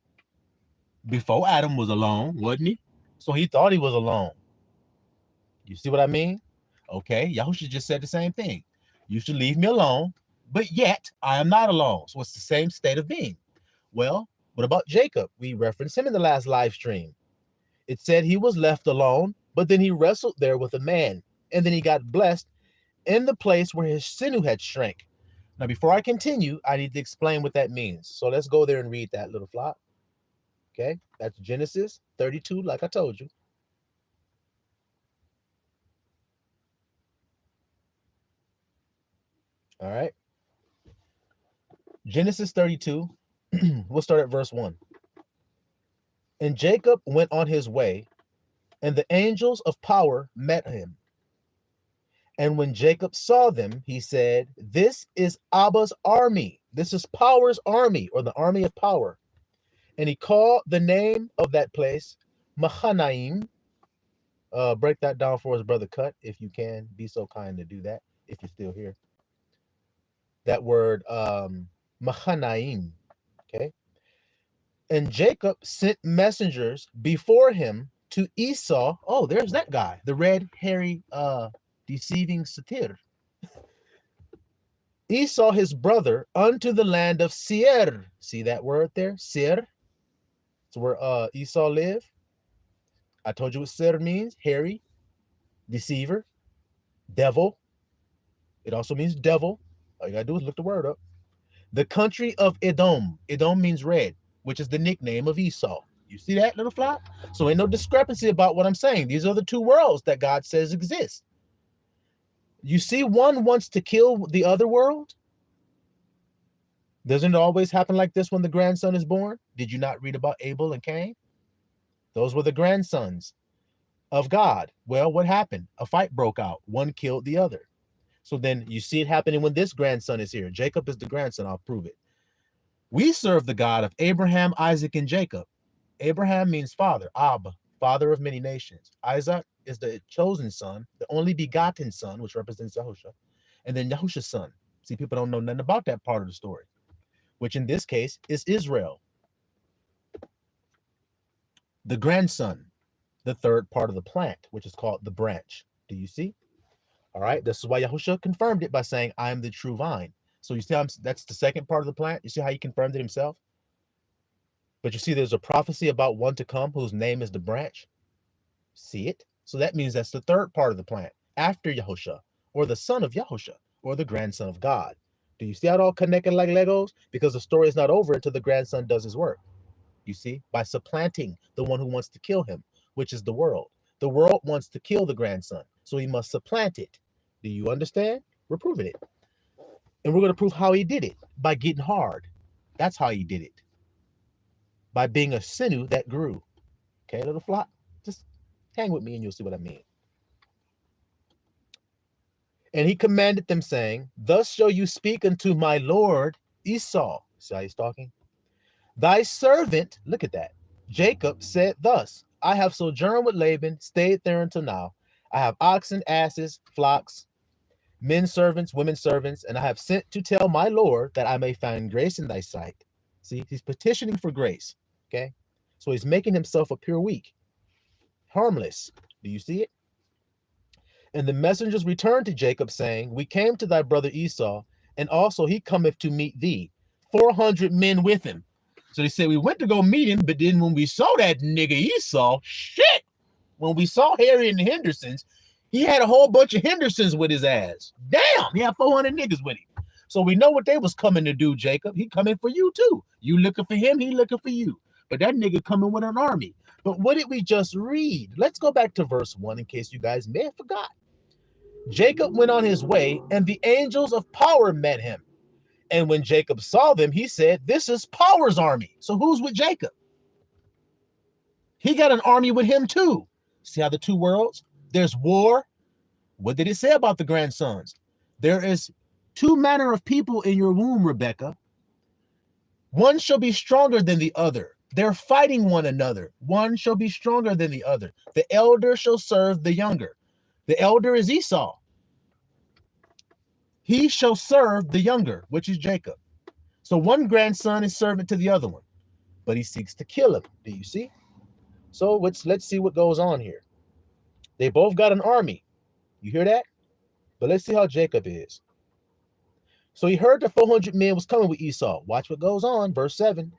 Before Adam was alone, wasn't he? So he thought he was alone. You see what I mean? Okay, Yahusha just said the same thing. You should leave me alone, but yet I am not alone. So it's the same state of being. Well, what about Jacob? We referenced him in the last live stream. It said he was left alone, but then he wrestled there with a man, and then he got blessed in the place where his sinew had shrank. Now, before I continue, I need to explain what that means. So let's go there and read that, little flock. Okay, that's Genesis 32, like I told you. All right. Genesis 32, we'll start at verse 1. And Jacob went on his way, and the angels of power met him. And when Jacob saw them, he said, "This is Abba's army. This is power's army, or the army of power." And he called the name of that place Mahanaim. Break that down for us, Brother Cut, if you can. Be so kind to do that, if you're still here. That word, Mahanaim. Okay. And Jacob sent messengers before him to Esau. Oh, there's that guy, the red, hairy, deceiving satyr. Esau his brother unto the land of Seir. See that word there? Seir. It's where Esau lived. I told you what Seir means. Hairy, deceiver, devil. It also means devil. All you gotta do is look the word up. The country of Edom. Edom means red, which is the nickname of Esau. You see that, little flock? So ain't no discrepancy about what I'm saying. These are the two worlds that God says exist. You see, one wants to kill the other world. Doesn't it always happen like this when the grandson is born? Did you not read about Abel and Cain? Those were the grandsons of God. Well, what happened? A fight broke out. One killed the other. So then you see it happening when this grandson is here. Jacob is the grandson. I'll prove it. We serve the God of Abraham, Isaac, and Jacob. Abraham means father, Ab, father of many nations. Isaac is the chosen son, the only begotten son, which represents Yahusha. And then Yahusha's son. See, people don't know nothing about that part of the story, which in this case is Israel. the grandson, the third part of the plant, which is called the branch. Do you see? All right. This is why Yahushua confirmed it by saying, I am the true vine. So you see how that's the second part of the plant? You see how he confirmed it himself? But you see, there's a prophecy about one to come whose name is the branch. See it? So that means that's the third part of the plant after Yahushua, or the son of Yahushua, or the grandson of God. Do you see how it all connected like Legos? Because the story is not over until the grandson does his work. You see, by supplanting the one who wants to kill him, which is the world. The world wants to kill the grandson, so he must supplant it. Do you understand? We're proving it. And we're going to prove how he did it by getting hard. That's how he did it. By being a sinew that grew. Okay, little flock? Just hang with me and you'll see what I mean. And he commanded them, saying, Thus shall you speak unto my lord Esau. See how he's talking? Thy servant, look at that. Jacob said thus, I have sojourned with Laban, stayed there until now. I have oxen, asses, flocks, men servants, women servants, and I have sent to tell my Lord that I may find grace in thy sight. See, he's petitioning for grace. Okay. So he's making himself appear weak, harmless. Do you see it? And the messengers returned to Jacob, saying, We came to thy brother Esau, and also he cometh to meet thee, 400 men with him. So they said, we went to go meet him, but then when we saw that nigga Esau, shit, when we saw Harry and the Hendersons, he had a whole bunch of Hendersons with his ass. Damn, he had 400 niggas with him. So we know what they was coming to do, Jacob. He coming for you too. You looking for him, he looking for you. But that nigga coming with an army. But what did we just read? Let's go back to verse 1 in case you guys may have forgot. Jacob went on his way, and the angels of power met him. And when Jacob saw them, he said, This is Power's army. So who's with Jacob? He got an army with him too. See how the two worlds? There's war. What did it say about the grandsons? There is two manner of people in your womb, Rebecca. One shall be stronger than the other. They're fighting one another. One shall be stronger than the other. The elder shall serve the younger. The elder is Esau. He shall serve the younger, which is Jacob. So one grandson is servant to the other one, but he seeks to kill him. Do you see? So let's see what goes on here. They both got an army. You hear that? But let's see how Jacob is. So he heard that 400 men was coming with Esau. Watch what goes on. Verse 7.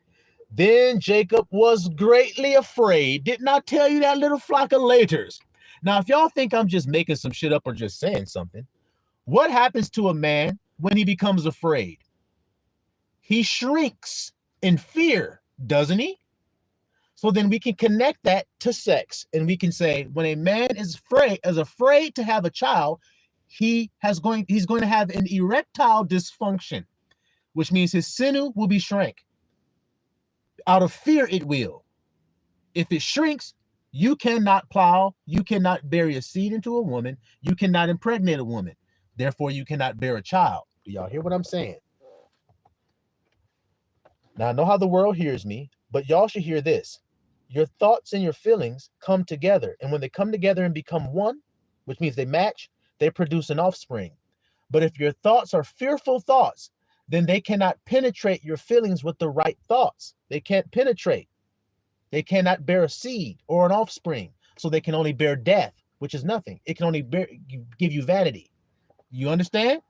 Then Jacob was greatly afraid. Didn't I tell you that, little flock of laters? Now, if y'all think I'm just making some shit up or just saying something, what happens to a man when he becomes afraid? He shrinks in fear, doesn't he? So then we can connect that to sex, and we can say when a man is afraid to have a child, he's going to have an erectile dysfunction, which means his sinew will be shrank. Out of fear, it will. If it shrinks, you cannot plow, you cannot bury a seed into a woman, you cannot impregnate a woman. Therefore, you cannot bear a child. Do y'all hear what I'm saying? Now, I know how the world hears me, but y'all should hear this. Your thoughts and your feelings come together. And when they come together and become one, which means they match, they produce an offspring. But if your thoughts are fearful thoughts, then they cannot penetrate your feelings with the right thoughts. They can't penetrate. They cannot bear a seed or an offspring. So they can only bear death, which is nothing. It can only give you vanity. You understand?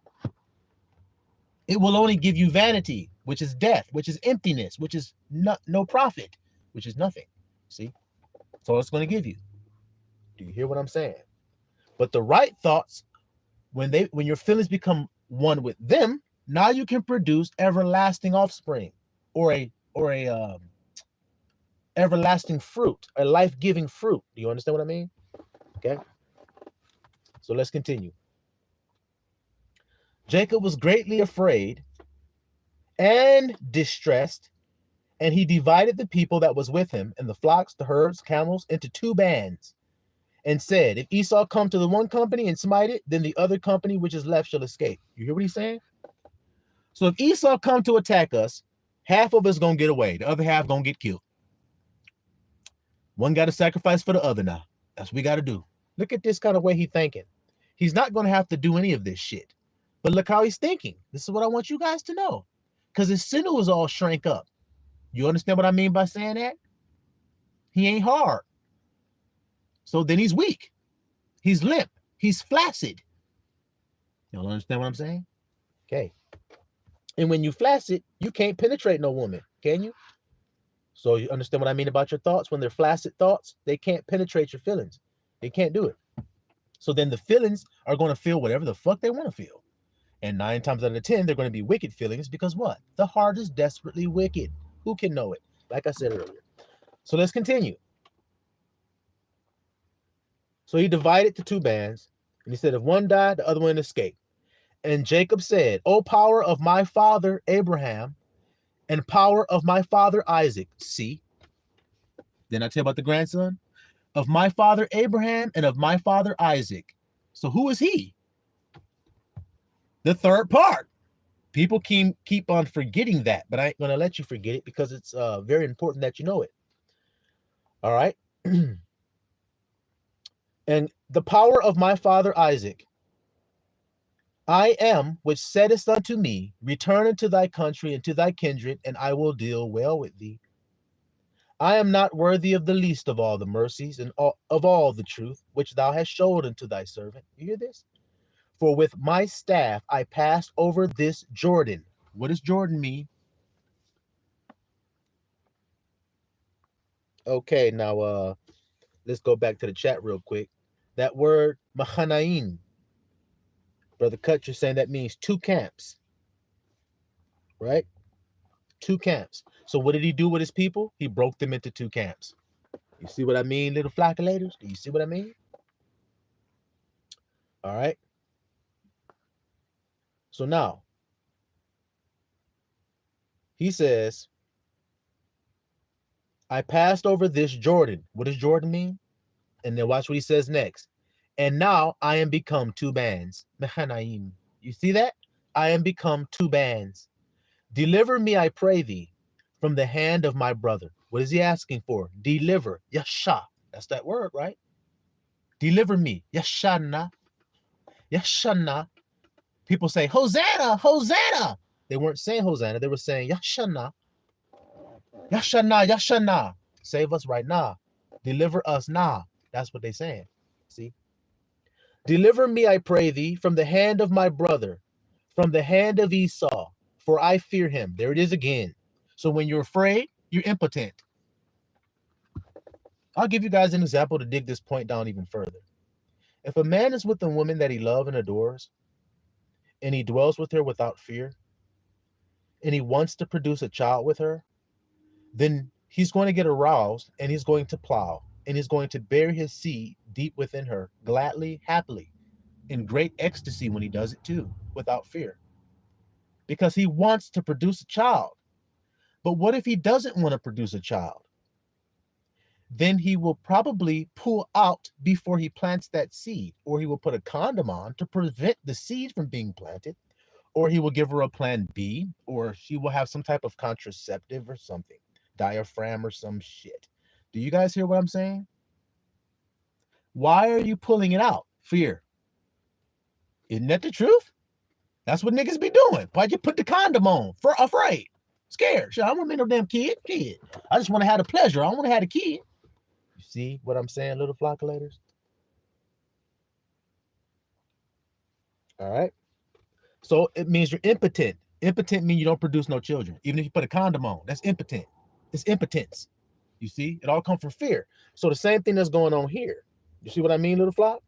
It will only give you vanity, which is death, which is emptiness, which is no profit, which is nothing. See? That's all it's going to give you. Do you hear what I'm saying? But the right thoughts, when your feelings become one with them, now you can produce everlasting offspring, or a everlasting fruit, a life-giving fruit. Do you understand what I mean? Okay. So let's continue. Jacob was greatly afraid and distressed, and he divided the people that was with him and the flocks, the herds, camels into two bands, and said, if Esau come to the one company and smite it, then the other company which is left shall escape. You hear what he's saying? So if Esau come to attack us, half of us gonna get away, the other half gonna get killed. One got to sacrifice for the other now. That's what we got to do. Look at this kind of way he's thinking. He's not going to have to do any of this shit. But look how he's thinking. This is what I want you guys to know. Because his sinew is all shrank up. You understand what I mean by saying that? He ain't hard. So then he's weak. He's limp. He's flaccid. Y'all understand what I'm saying? Okay. And when you flaccid, you can't penetrate no woman, can you? So you understand what I mean about your thoughts? When they're flaccid thoughts, they can't penetrate your feelings. They can't do it. So then the feelings are going to feel whatever the fuck they want to feel. And 9 times out of 10, they're going to be wicked feelings because what? The heart is desperately wicked. Who can know it? Like I said earlier. So let's continue. So he divided the 2 bands, and he said, if one died, the other one escaped. And Jacob said, O power of my father Abraham and power of my father Isaac. See? Then I tell you about the grandson of my father Abraham and of my father Isaac. So who is he? The third part. People keep on forgetting that, but I ain't going to let you forget it because it's very important that you know it. All right. And the power of my father Isaac. I am which saidest unto me, return into thy country and to thy kindred, and I will deal well with thee. I am not worthy of the least of all the mercies and of all the truth which thou hast showed unto thy servant. You hear this? For with my staff I passed over this Jordan. What does Jordan mean? Okay, now let's go back to the chat real quick. That word Mahanaim, Brother Cut, you're saying that means 2 camps, right? 2 camps. So what did he do with his people? He broke them into 2 camps. You see what I mean, little flacculators? Do you see what I mean? All right. So now, he says, I passed over this Jordan. What does Jordan mean? And then watch what he says next. And now I am become 2 bands. Mechanaim. You see that? I am become 2 bands. Deliver me, I pray thee, from the hand of my brother. What is he asking for? Deliver. Yasha. That's that word, right? Deliver me. Yashana. Yashana. People say, Hosanna, Hosanna. They weren't saying Hosanna. They were saying, Yashana. Yashana, Yashana. Save us right now. Deliver us now. That's what they're saying. See? Deliver me, I pray thee, from the hand of my brother, from the hand of Esau, for I fear him. There it is again. So when you're afraid, you're impotent. I'll give you guys an example to dig this point down even further. If a man is with a woman that he loves and adores, and he dwells with her without fear, and he wants to produce a child with her, then he's going to get aroused and he's going to plow and he's going to bury his seed deep within her, gladly, happily, in great ecstasy when he does it too, without fear, because he wants to produce a child. But what if he doesn't want to produce a child? Then he will probably pull out before he plants that seed, or he will put a condom on to prevent the seed from being planted, or he will give her a plan B, or she will have some type of contraceptive or something, diaphragm or some shit. Do you guys hear what I'm saying? Why are you pulling it out? Fear. Isn't that the truth? That's what niggas be doing. Why'd you put the condom on? For afraid. Scared. Shit, I don't want to make no damn kid. I just want to have the pleasure. I don't want to have a kid. You see what I'm saying, little flockulators? All right. So it means you're impotent. Impotent means you don't produce no children. Even if you put a condom on, that's impotent. It's impotence. You see, it all comes from fear. So the same thing that's going on here. You see what I mean, little flock?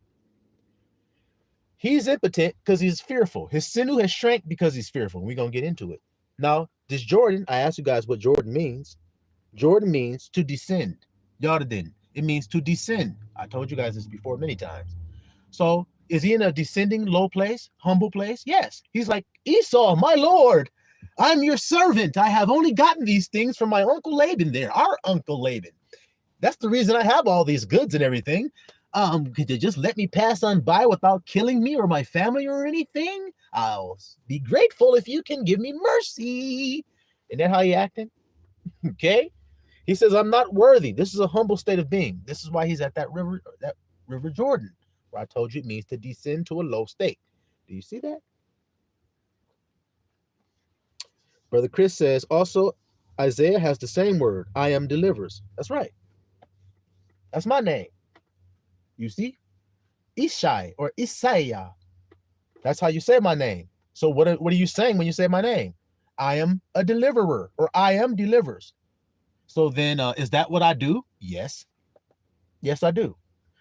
He's impotent because he's fearful. His sinew has shrank because he's fearful. We're going to get into it. Now, this Jordan, I asked you guys what Jordan means. Jordan means to descend. Yarden. It means to descend. I told you guys this before many times. So is he in a descending low place, humble place? Yes. He's like, Esau, my lord, I'm your servant. I have only gotten these things from my uncle Laban there, our uncle Laban. That's the reason I have all these goods and everything. Could you just let me pass on by without killing me or my family or anything? I'll be grateful if you can give me mercy. Isn't that how you acting? Okay. He says, I'm not worthy. This is a humble state of being. This is why he's at that river Jordan, where I told you it means to descend to a low state. Do you see that? Brother Chris says, also, Isaiah has the same word. I am delivers. That's right. That's my name. You see? Ishai or Isaiah. That's how you say my name. So what are you saying when you say my name? I am a deliverer, or I am delivers. So then is that what I do? Yes. Yes, I do.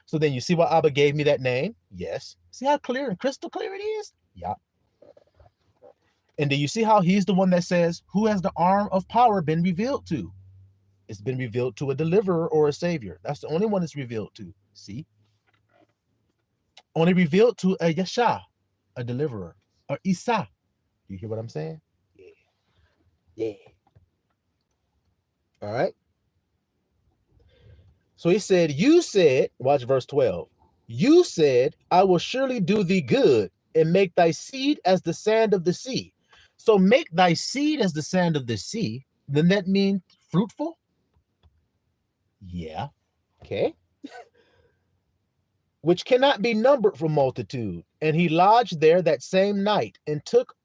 So then you see why Abba gave me that name? Yes. See how clear and crystal clear it is? Yeah. And do you see how he's the one that says, who has the arm of power been revealed to? It's been revealed to a deliverer or a savior. That's the only one it's revealed to. See? Only revealed to a Yasha, a deliverer, or Isa. You hear what I'm saying? Yeah. Yeah. All right. So he said, you said, watch verse 12. You said, I will surely do thee good and make thy seed as the sand of the sea. So make thy seed as the sand of the sea. Then that mean fruitful? Yeah. Okay. Which cannot be numbered for multitude. And he lodged there that same night and took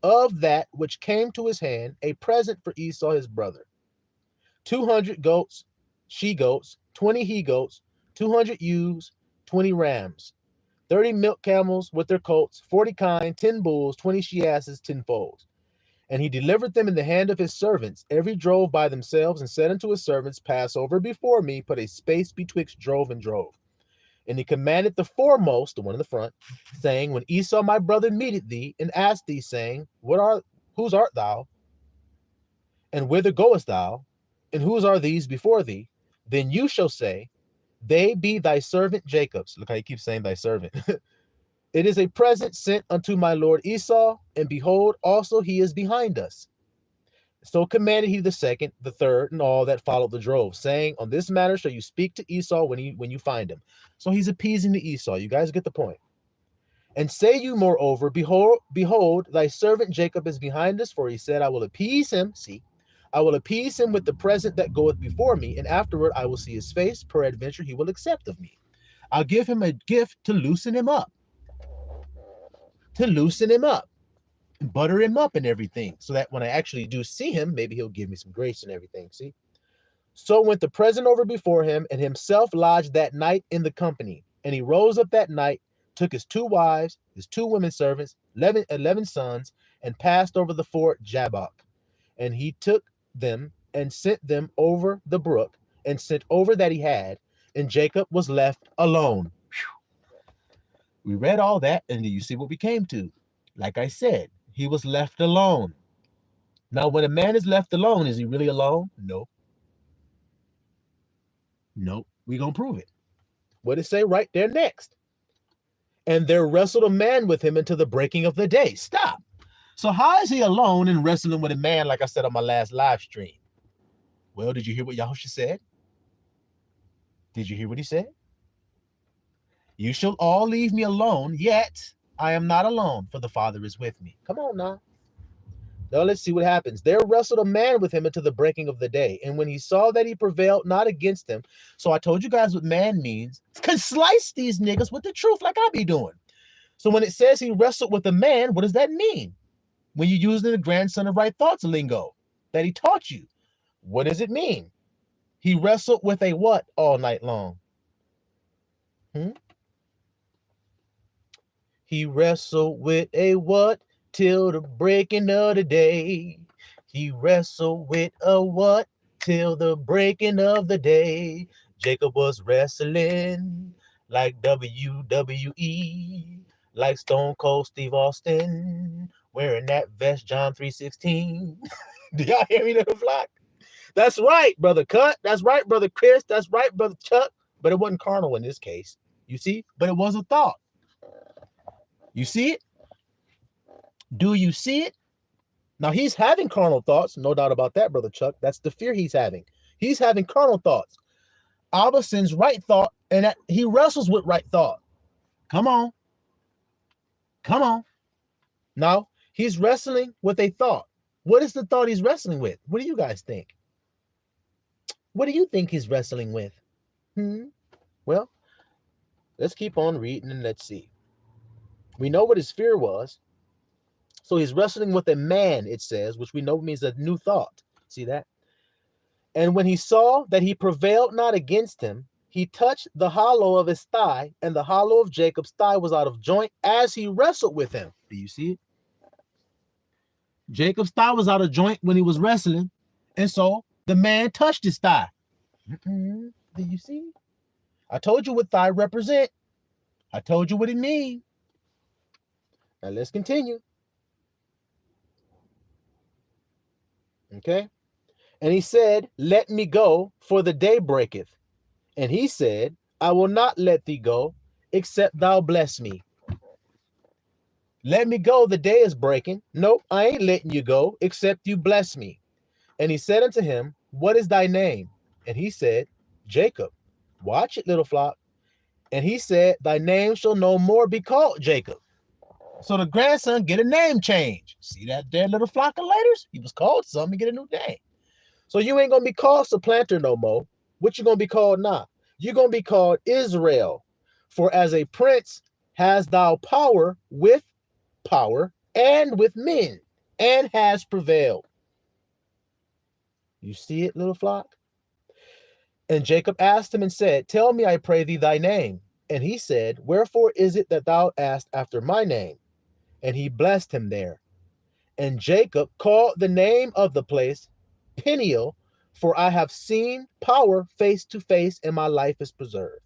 of that which came to his hand a present for Esau his brother. 200 goats, she goats, 20 he goats, 200 ewes, 20 rams, 30 milk camels with their colts, 40 kine, 10 bulls, 20 she asses, 10 foals. And he delivered them in the hand of his servants. Every drove by themselves, and said unto his servants, pass over before me, put a space betwixt drove and drove. And he commanded the foremost, the one in the front, saying, when Esau my brother meeteth thee, and asked thee, saying, whose art thou? And whither goest thou? And whose are these before thee? Then you shall say, they be thy servant Jacob's. Look how he keeps saying thy servant. It is a present sent unto my lord Esau, and behold, also he is behind us. So commanded he the second, the third, and all that followed the drove, saying, on this matter shall you speak to Esau when you find him. So he's appeasing the Esau. You guys get the point. And say you moreover, behold, thy servant Jacob is behind us, for he said, I will appease him. See, I will appease him with the present that goeth before me, and afterward I will see his face. Peradventure he will accept of me. I'll give him a gift to loosen him up. Butter him up and everything, so that when I actually do see him, maybe he'll give me some grace and everything. See? So went the present over before him, and himself lodged that night in the company. And he rose up that night, took his 2 wives, his 2 women servants, 11 sons, and passed over the ford Jabbok. And he took them and sent them over the brook, and sent over that he had, and Jacob was left alone. Whew. We read all that, and you see what we came to. Like I said, he was left alone. Now, when a man is left alone, is he really alone? No. No, we're going to prove it. What did it say right there next? And there wrestled a man with him until the breaking of the day. Stop. So how is he alone and wrestling with a man, like I said on my last live stream? Well, did you hear what Yahusha said? Did you hear what he said? You shall all leave me alone, yet I am not alone, for the Father is with me. Come on now. Now let's see what happens. There wrestled a man with him until the breaking of the day. And when he saw that he prevailed not against him, so I told you guys what man means. Can slice these niggas with the truth like I be doing. So when it says he wrestled with a man, what does that mean? When you use the grandson of right thoughts lingo that he taught you, what does it mean? He wrestled with a what all night long? He wrestled with a what till the breaking of the day. He wrestled with a what till the breaking of the day. Jacob was wrestling like WWE, like Stone Cold Steve Austin, wearing that vest, John 3:16. Do y'all hear me, little flock? That's right, Brother Cut. That's right, Brother Chris. That's right, Brother Chuck. But it wasn't carnal in this case. You see? But it was a thought. You see it? Do you see it? Now, he's having carnal thoughts. No doubt about that, Brother Chuck. That's the fear he's having. He's having carnal thoughts. Abba sends right thought, and that he wrestles with right thought. Come on. Come on. Now, he's wrestling with a thought. What is the thought he's wrestling with? What do you guys think? What do you think he's wrestling with? Well, let's keep on reading and let's see. We know what his fear was. So he's wrestling with a man, it says, which we know means a new thought. See that? And when he saw that he prevailed not against him, he touched the hollow of his thigh, and the hollow of Jacob's thigh was out of joint as he wrestled with him. Do you see it? Jacob's thigh was out of joint when he was wrestling, and so the man touched his thigh. Do you see? I told you what thigh represent. I told you what it means. Now let's continue. Okay. And he said, let me go, for the day breaketh. And he said, I will not let thee go, except thou bless me. Let me go, the day is breaking. Nope, I ain't letting you go, except you bless me. And he said unto him, what is thy name? And he said, Jacob. Watch it, little flock. And he said, thy name shall no more be called Jacob. So the grandson get a name change. See that there, little flock of laters? He was called something, get a new name. So you ain't going to be called supplanter no more. What you going to be called now? You're going to be called Israel. For as a prince has thou power and with men, and has prevailed. You see it, little flock? And Jacob asked him and said, tell me, I pray thee, thy name. And he said, wherefore is it that thou asked after my name? And he blessed him there. And Jacob called the name of the place Peniel, for I have seen power face to face, and my life is preserved.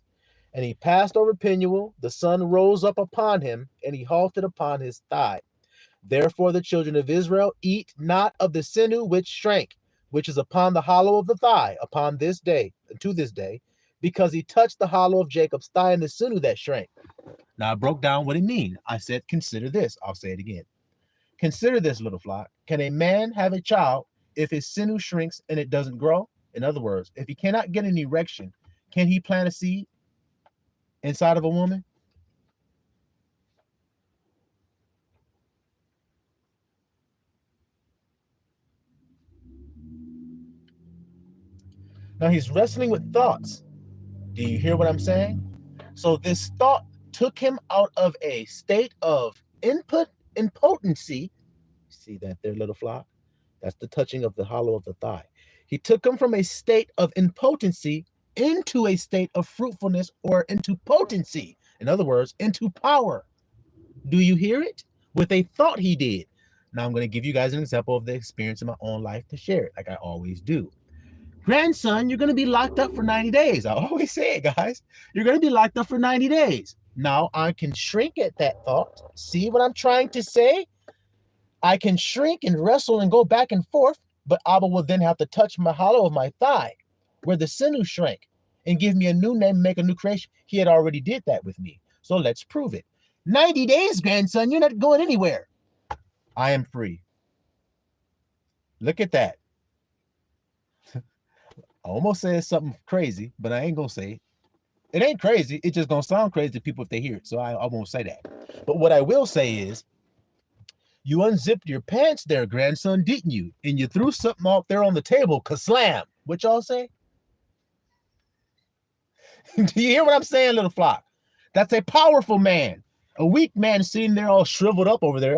And he passed over Peniel, the sun rose up upon him, and he halted upon his thigh. Therefore the children of Israel eat not of the sinew which shrank, which is upon the hollow of the thigh, upon this day, and to this day, because he touched the hollow of Jacob's thigh and the sinew that shrank. Now I broke down what it means. I said, consider this. I'll say it again. Consider this, little flock. Can a man have a child if his sinew shrinks and it doesn't grow? In other words, if he cannot get an erection, can he plant a seed inside of a woman? Now he's wrestling with thoughts. Do you hear what I'm saying? So this thought took him out of a state of impotency. See that there, little flock? That's the touching of the hollow of the thigh. He took him from a state of impotency into a state of fruitfulness, or into potency. In other words, into power. Do you hear it? With a thought he did. Now I'm going to give you guys an example of the experience in my own life to share it, like I always do. Grandson, you're going to be locked up for 90 days. I always say it, guys. You're going to be locked up for 90 days. Now I can shrink at that thought. See what I'm trying to say? I can shrink and wrestle and go back and forth, but Abba will then have to touch my hollow of my thigh, where the sinew shrank, and give me a new name, make a new creation. He had already did that with me. So let's prove it. 90 days, grandson, you're not going anywhere. I am free. Look at that. I almost said something crazy, but I ain't going to say it. It ain't crazy. It's just going to sound crazy to people if they hear it. So I won't say that. But what I will say is, you unzipped your pants there, grandson, didn't you? And you threw something out there on the table, ka-slam. What y'all say? Do you hear what I'm saying, little flock? That's a powerful man. A weak man sitting there all shriveled up over there.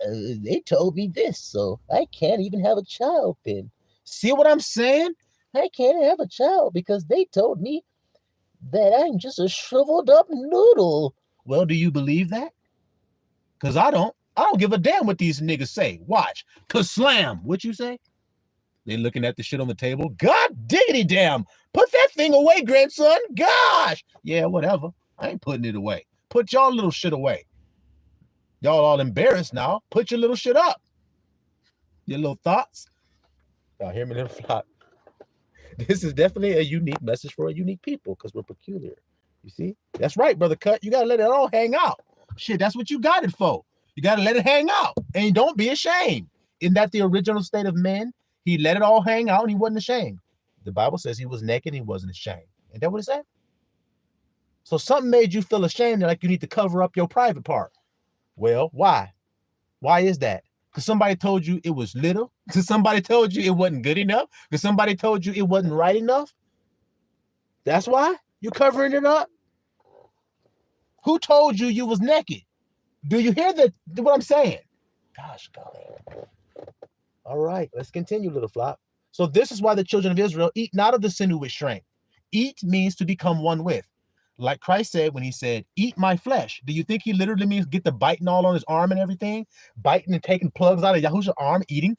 They told me this, so I can't even have a child then. See what I'm saying? I can't have a child because they told me that I'm just a shriveled up noodle. Well, do you believe that? Because I don't. I don't give a damn what these niggas say. Watch. Ka-slam. What you say? They looking at the shit on the table. God diggity damn. Put that thing away, grandson. Gosh. Yeah, whatever. I ain't putting it away. Put y'all little shit away. Y'all all embarrassed now. Put your little shit up. Your little thoughts. Y'all hear me, little flock? This is definitely a unique message for a unique people because we're peculiar. You see? That's right, Brother Cut. You got to let it all hang out. Shit, that's what you got it for. You got to let it hang out. And don't be ashamed. Isn't that the original state of men? He let it all hang out and he wasn't ashamed. The Bible says he was naked and he wasn't ashamed. Ain't that what it said? So something made you feel ashamed, like you need to cover up your private part. Well, why? Why is that? Because somebody told you it was little? Because somebody told you it wasn't good enough? Because somebody told you it wasn't right enough? That's why you're covering it up? Who told you you was naked? Do you hear what I'm saying? Gosh, golly. All right, let's continue, little flock. So this is why the children of Israel eat not of the sinew which shrank. Eat means to become one with. Like Christ said when he said, eat my flesh. Do you think he literally means get the biting all on his arm and everything? Biting and taking plugs out of Yahushua's arm, eating?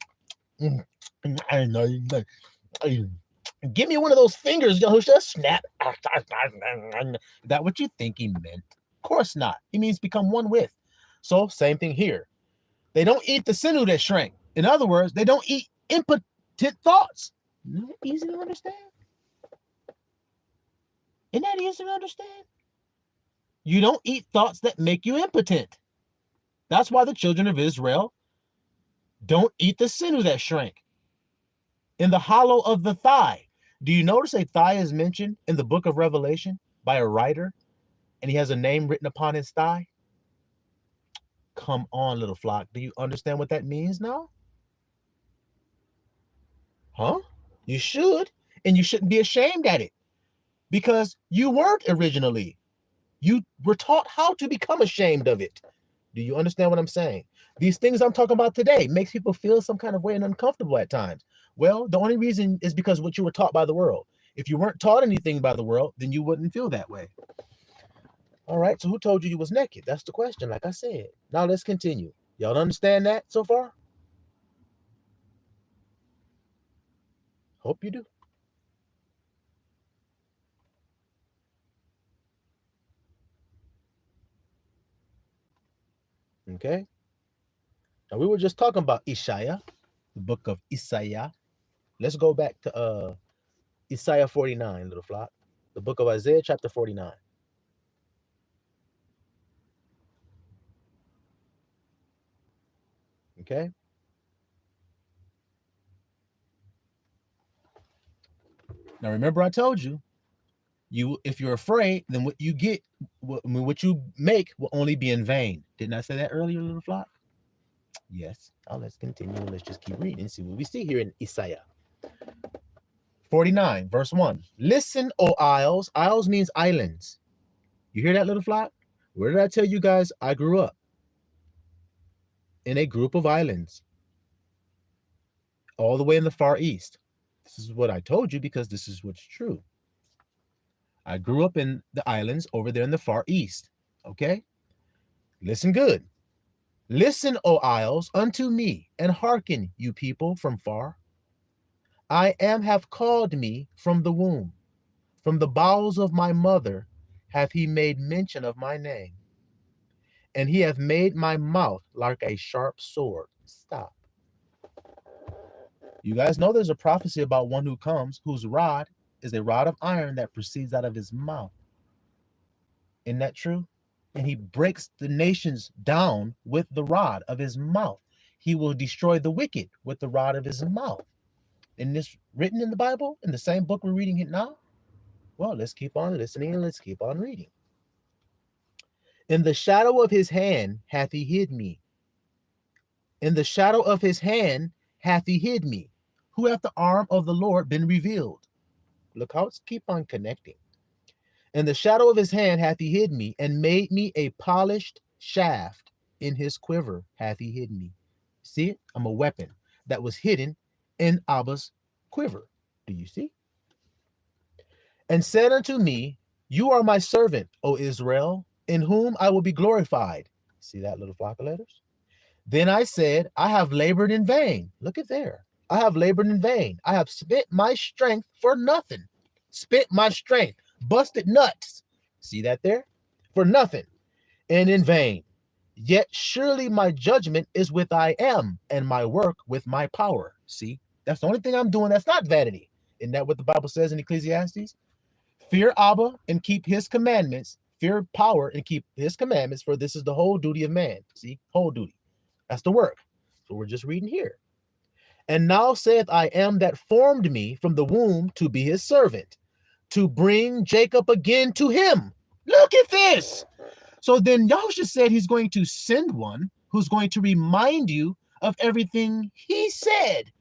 Give me one of those fingers, Yahushua. Snap. Is that what you think he meant? Of course not. He means become one with. So same thing here. They don't eat the sinew that shrank. In other words, they don't eat impotent thoughts. Isn't that easy to understand? Isn't that easy to understand? You don't eat thoughts that make you impotent. That's why the children of Israel don't eat the sinew that shrank. In the hollow of the thigh. Do you notice a thigh is mentioned in the book of Revelation by a writer, and he has a name written upon his thigh? Come on, little flock. Do you understand what that means now? Huh? You should, and you shouldn't be ashamed at it, because you weren't originally. You were taught how to become ashamed of it. Do you understand what I'm saying? These things I'm talking about today makes people feel some kind of way and uncomfortable at times. Well, the only reason is because what you were taught by the world. If you weren't taught anything by the world, then you wouldn't feel that way. All right, so who told you was naked? That's the question, like I said. Now let's continue. Y'all understand that so far? Hope you do. Okay. Now we were just talking about Isaiah, the book of Isaiah. Let's go back to Isaiah 49, little flock. The book of Isaiah, chapter 49. Okay. Now remember I told you, if you're afraid, then what you get, what you make will only be in vain. Didn't I say that earlier, little flock? Yes. Now let's continue. Let's just keep reading and see what we see here in Isaiah 49, verse 1. Listen, O isles. Isles means islands. You hear that, little flock? Where did I tell you guys I grew up? In a group of islands. All the way in the Far East. This is what I told you because this is what's true. I grew up in the islands over there in the Far East. Okay? Listen good. Listen, O isles, unto me, and hearken, you people from far. I have called me from the womb. From the bowels of my mother hath he made mention of my name. And he hath made my mouth like a sharp sword. Stop. You guys know there's a prophecy about one who comes, whose rod is a rod of iron that proceeds out of his mouth. Isn't that true? And he breaks the nations down with the rod of his mouth. He will destroy the wicked with the rod of his mouth. Isn't this written in the Bible, in the same book we're reading it now? Well, let's keep on listening and let's keep on reading. In the shadow of his hand hath he hid me. In the shadow of his hand hath he hid me. Who hath the arm of the Lord been revealed? Look how it's keep on connecting. In the shadow of his hand hath he hid me, and made me a polished shaft. In his quiver hath he hid me. See it? I'm a weapon that was hidden in Abba's quiver. Do you see? And said unto me, you are my servant, O Israel, in whom I will be glorified. See that little flock of letters? Then I said, I have labored in vain. Look at there. I have labored in vain. I have spent my strength for nothing. Spent my strength. Busted nuts. See that there? For nothing and in vain. Yet surely my judgment is with I am, and my work with my power. See, that's the only thing I'm doing. That's not vanity. Isn't that what the Bible says in Ecclesiastes? Fear Abba and keep his commandments. Fear power and keep his commandments, for this is the whole duty of man. See, whole duty. That's the work. So we're just reading here. And now saith I am that formed me from the womb to be his servant, to bring Jacob again to him. Look at this. So then Yahushua said he's going to send one who's going to remind you of everything he said.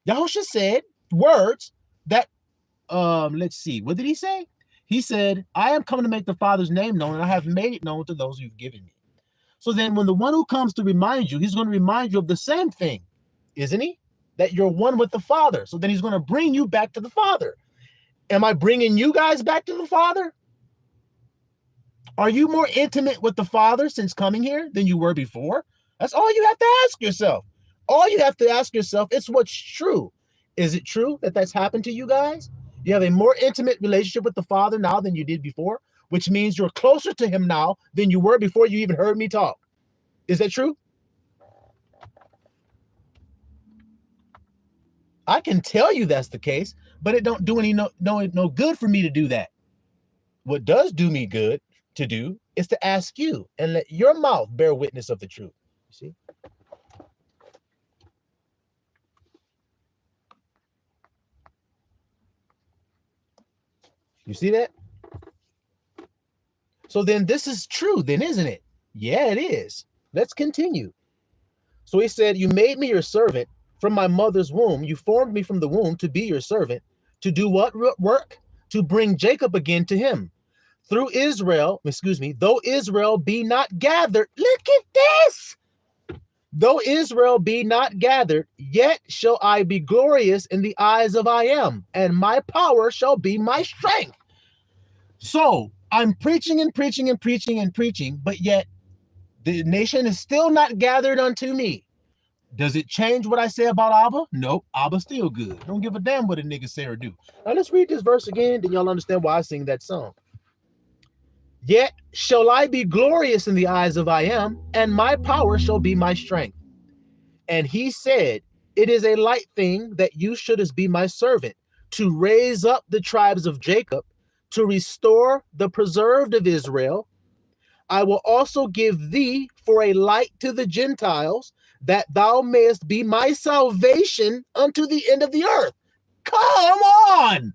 Yahushua said words that, let's see, what did he say? He said, I am coming to make the Father's name known, and I have made it known to those you've given me. So then when the one who comes to remind you, he's going to remind you of the same thing, isn't he? That you're one with the Father. So then he's going to bring you back to the Father. Am I bringing you guys back to the Father? Are you more intimate with the Father since coming here than you were before? That's all you have to ask yourself. All you have to ask yourself is what's true. Is it true that that's happened to you guys? You have a more intimate relationship with the Father now than you did before, which means you're closer to him now than you were before you even heard me talk. Is that true? I can tell you that's the case, but it don't do any no good for me to do that. What does do me good to do is to ask you and let your mouth bear witness of the truth. You see? You see that? So then this is true, then, isn't it? Yeah, it is. Let's continue. So he said, you made me your servant from my mother's womb. You formed me from the womb to be your servant. To do what work? To bring Jacob again to him. Through Israel, though Israel be not gathered. Look at this. Though Israel be not gathered, yet shall I be glorious in the eyes of I am, and my power shall be my strength. So I'm preaching and preaching and preaching and preaching, but yet the nation is still not gathered unto me. Does it change what I say about Abba? Nope, Abba's still good. Don't give a damn what a nigga say or do. Now let's read this verse again, then y'all understand why I sing that song. Yet shall I be glorious in the eyes of I am, and my power shall be my strength. And he said, it is a light thing that you shouldest be my servant, to raise up the tribes of Jacob, to restore the preserved of Israel. I will also give thee for a light to the Gentiles, that thou mayest be my salvation unto the end of the earth. Come on!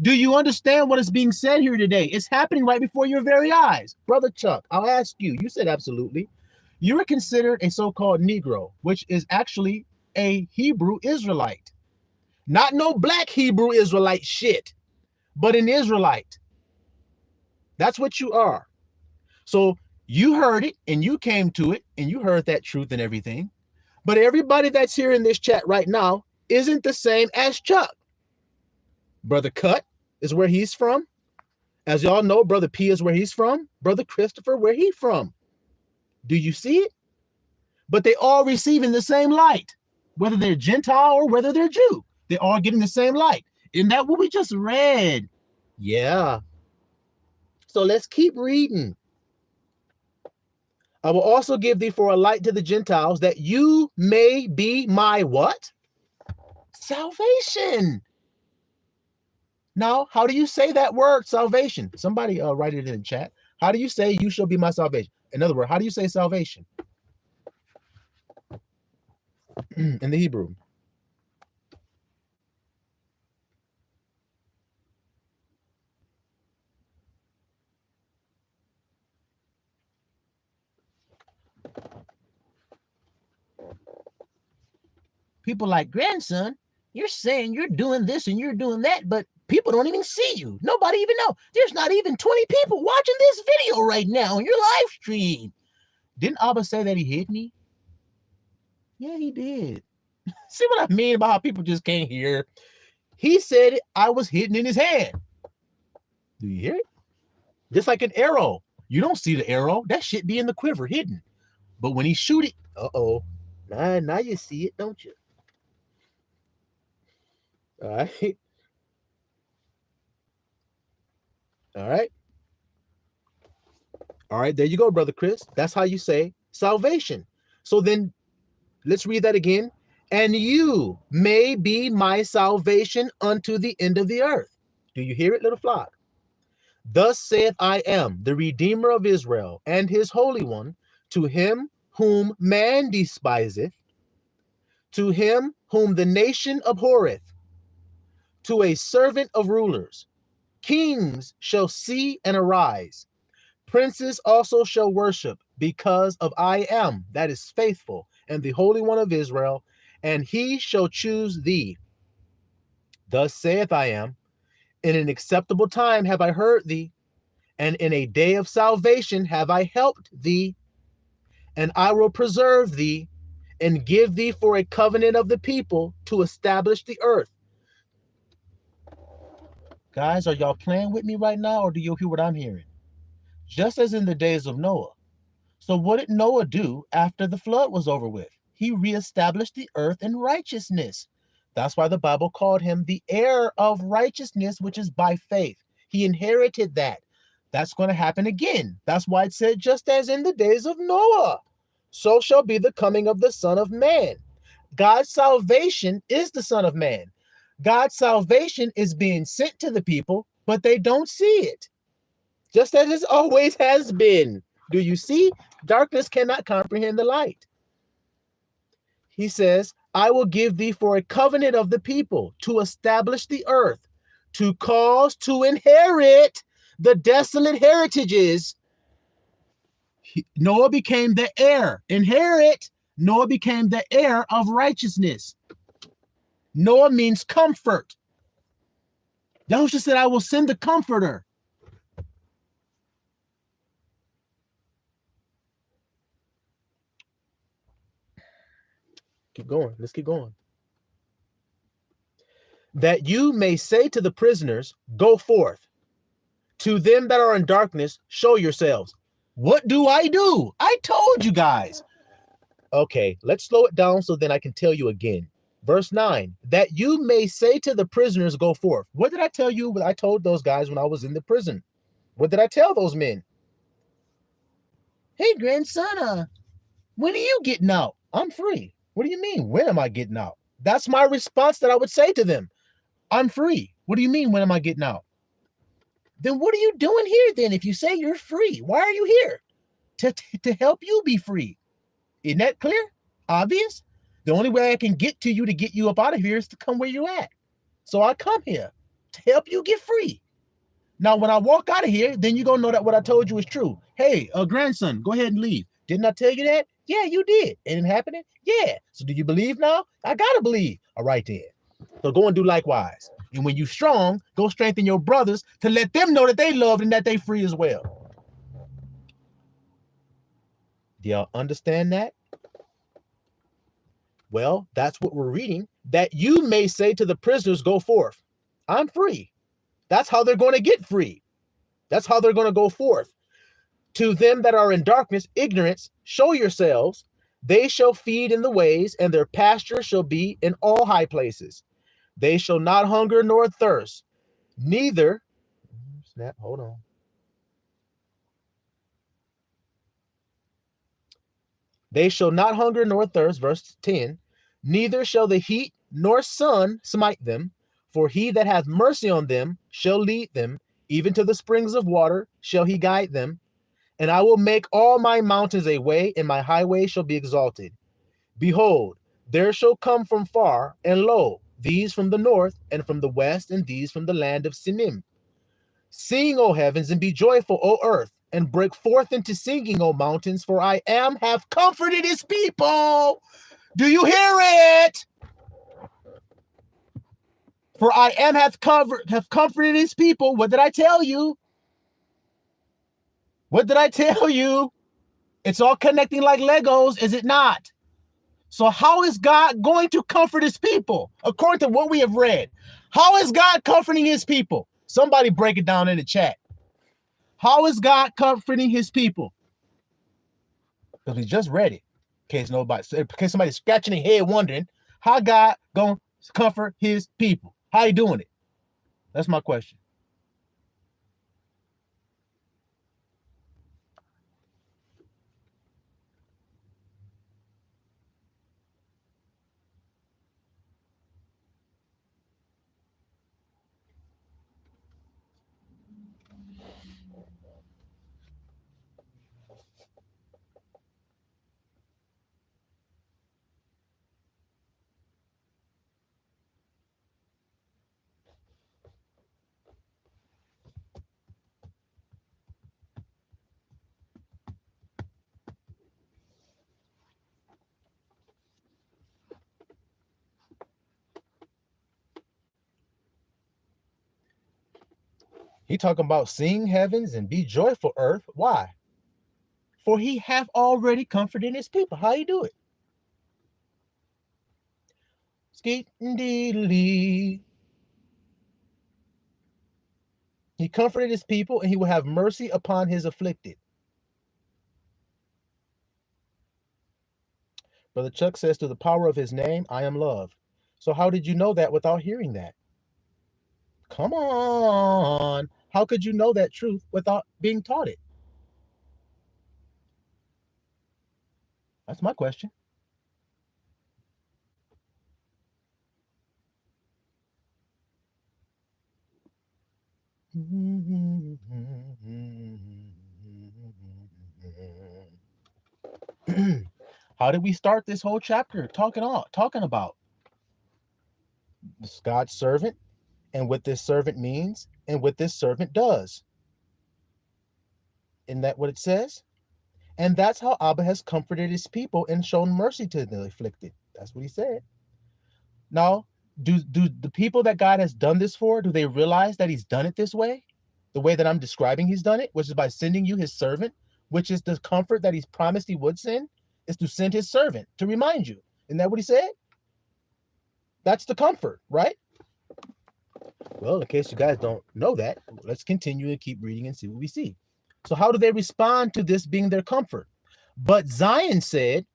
Do you understand what is being said here today? It's happening right before your very eyes. Brother Chuck, I'll ask you. You said absolutely. You are considered a so-called Negro, which is actually a Hebrew Israelite. Not no black Hebrew Israelite shit, but an Israelite. That's what you are. So you heard it and you came to it and you heard that truth and everything. But everybody that's here in this chat right now isn't the same as Chuck. Brother Cut is where he's from. As y'all know, Brother P is where he's from. Brother Christopher, where he from. Do you see it? But they all receiving the same light, whether they're Gentile or whether they're Jew. They're all getting the same light. Isn't that what we just read? Yeah. So let's keep reading. I will also give thee for a light to the Gentiles, that you may be my what? Salvation. Now, how do you say that word, salvation? Somebody write it in the chat. How do you say you shall be my salvation? In other words, how do you say salvation? In the Hebrew. People like, grandson, you're saying you're doing this and you're doing that, but people don't even see you. Nobody even know. There's not even 20 people watching this video right now on your live stream. Didn't Abba say that he hid me? Yeah, he did. See what I mean about how people just can't hear? He said it, I was hidden in his hand. Do you hear it? Just like an arrow. You don't see the arrow. That shit be in the quiver, hidden. But when he shoot it, uh-oh. Now you see it, don't you? All right. All right. All right, there you go, Brother Chris. That's how you say salvation. So then let's read that again. And you may be my salvation unto the end of the earth. Do you hear it, little flock? Thus saith I am, the Redeemer of Israel, and his Holy One, to him whom man despiseth, to him whom the nation abhorreth, to a servant of rulers. Kings shall see and arise. Princes also shall worship, because of I am, that is faithful, and the Holy One of Israel, and he shall choose thee. Thus saith I am, in an acceptable time have I heard thee, and in a day of salvation have I helped thee, and I will preserve thee, and give thee for a covenant of the people to establish the earth. Guys, are y'all playing with me right now, or do you hear what I'm hearing? Just as in the days of Noah. So what did Noah do after the flood was over with? He reestablished the earth in righteousness. That's why the Bible called him the heir of righteousness, which is by faith. He inherited that. That's going to happen again. That's why it said, just as in the days of Noah, so shall be the coming of the Son of Man. God's salvation is the Son of Man. God's salvation is being sent to the people, but they don't see it. Just as it always has been. Do you see? Darkness cannot comprehend the light. He says, I will give thee for a covenant of the people to establish the earth, to cause to inherit the desolate heritages. Noah became the heir. Inherit. Noah became the heir of righteousness. Noah means comfort. Yahushua said, I will send the comforter. Keep going. Let's keep going. That you may say to the prisoners, go forth. To them that are in darkness, show yourselves. What do? I told you guys. Okay, let's slow it down so then I can tell you again. Verse 9, that you may say to the prisoners, go forth. What did I tell you? I told those guys when I was in the prison. What did I tell those men? Hey, grandson, when are you getting out? I'm free. What do you mean? When am I getting out? That's my response that I would say to them. I'm free. What do you mean, when am I getting out? Then what are you doing here then if you say you're free? Why are you here? To help you be free. Isn't that clear? Obvious? The only way I can get to you to get you up out of here is to come where you're at. So I come here to help you get free. Now, when I walk out of here, then you're going to know that what I told you is true. Hey, grandson, go ahead and leave. Didn't I tell you that? Yeah, you did. Ain't it happening? Yeah. So do you believe now? I got to believe. All right, then. So go and do likewise. And when you're strong, go strengthen your brothers to let them know that they loved and that they free as well. Do y'all understand that? Well, that's what we're reading. That you may say to the prisoners, go forth. I'm free. That's how they're going to get free. That's how they're going to go forth. To them that are in darkness, ignorance, show yourselves. They shall feed in the ways, and their pasture shall be in all high places. They shall not hunger nor thirst, neither, hold on. They shall not hunger nor thirst, verse 10, neither shall the heat nor sun smite them, for he that hath mercy on them shall lead them, even to the springs of water shall he guide them. And I will make all my mountains a way, and my highways shall be exalted. Behold, there shall come from far, and lo, these from the north, and from the west, and these from the land of Sinew. Sing, O heavens, and be joyful, O earth, and break forth into singing, O mountains, for I have comforted his people. Do you hear it? For I have comforted his people. What did I tell you? What did I tell you? It's all connecting like Legos, is it not? So how is God going to comfort his people? According to what we have read, how is God comforting his people? Somebody break it down in the chat. How is God comforting his people? Because we just read it. In case somebody's scratching their head wondering, how God going to comfort his people? How you doing it? That's my question. He talking about sing heavens and be joyful earth. Why? For he hath already comforted his people. How you do it? Skeet-and-dee-lee. He comforted his people, and he will have mercy upon his afflicted. Brother Chuck says, through the power of his name, I am loved. So how did you know that without hearing that? Come on. How could you know that truth without being taught it? That's my question. How did we start this whole chapter talking about God's servant and what this servant means and what this servant does? Isn't that what it says? And that's how Abba has comforted his people and shown mercy to the afflicted. That's what he said. Now, do the people that God has done this for, do they realize that he's done it this way? The way that I'm describing he's done it, which is by sending you his servant, which is the comfort that he's promised he would send, is to send his servant to remind you. Isn't that what he said? That's the comfort, right? Well, in case you guys don't know that, let's continue and keep reading and see what we see. So how do they respond to this being their comfort? But Zion said,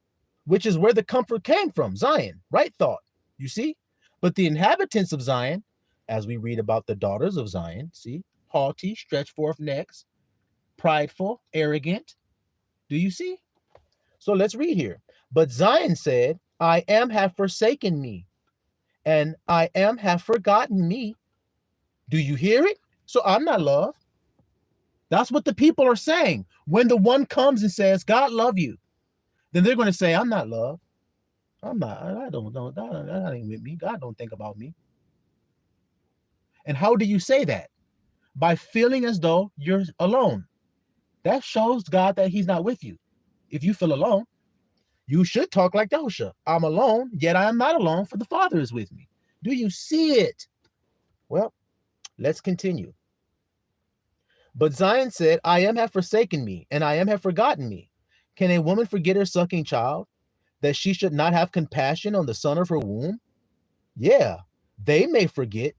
which is where the comfort came from, Zion, right thought, you see? But the inhabitants of Zion, as we read about the daughters of Zion, see, haughty, stretch forth necks, prideful, arrogant. Do you see? So let's read here. But Zion said, I am have forsaken me, and I am have forgotten me. Do you hear it? So I'm not loved. That's what the people are saying. When the one comes and says, God love you, then they're going to say, I'm not loved. I'm not, I don't, that ain't with me. God don't think about me. And how do you say that? By feeling as though you're alone. That shows God that he's not with you. If you feel alone, you should talk like Yahusha. I'm alone, yet I am not alone, for the Father is with me. Do you see it? Well, let's continue. But Zion said, I am have forsaken me, and I am have forgotten me. Can a woman forget her sucking child, that she should not have compassion on the son of her womb? Yeah, they may forget,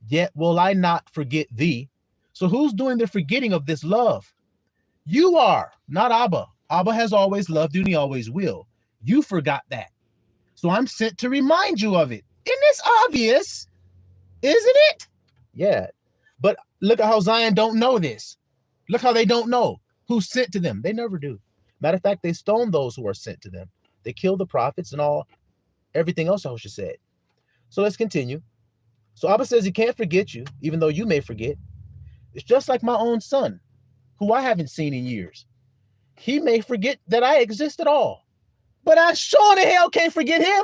yet will I not forget thee. So who's doing the forgetting of this love? You are, not Abba. Abba has always loved you and he always will. You forgot that. So I'm sent to remind you of it. Isn't this obvious? Isn't it? Yeah. But look at how Zion don't know this. Look how they don't know who's sent to them. They never do. Matter of fact, they stone those who are sent to them. They kill the prophets and everything else Yahusha said. So let's continue. So Abba says he can't forget you, even though you may forget. It's just like my own son, who I haven't seen in years. He may forget that I exist at all, but I sure the hell can't forget him.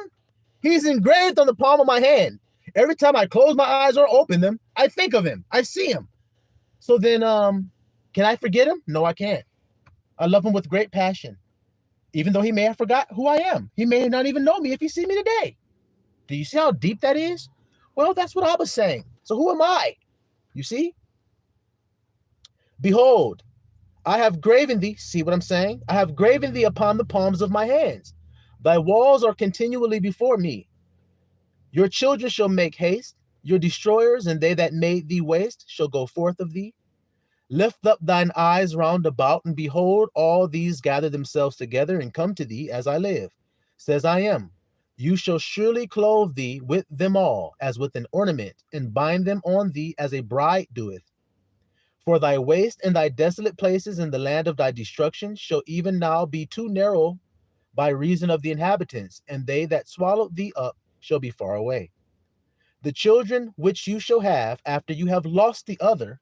He's engraved on the palm of my hand. Every time I close my eyes or open them, I think of him. I see him. So then, can I forget him? No, I can't. I love him with great passion, even though he may have forgot who I am. He may not even know me if he see me today. Do you see how deep that is? Well, that's what Abba's saying. So who am I? You see? Behold, I have graven thee. See what I'm saying? I have graven thee upon the palms of my hands. Thy walls are continually before me. Your children shall make haste. Your destroyers and they that made thee waste shall go forth of thee. Lift up thine eyes round about, and behold, all these gather themselves together and come to thee as I live, says I am. You shall surely clothe thee with them all, as with an ornament, and bind them on thee as a bride doeth. For thy waste and thy desolate places in the land of thy destruction shall even now be too narrow by reason of the inhabitants, and they that swallowed thee up shall be far away. The children which you shall have after you have lost the other,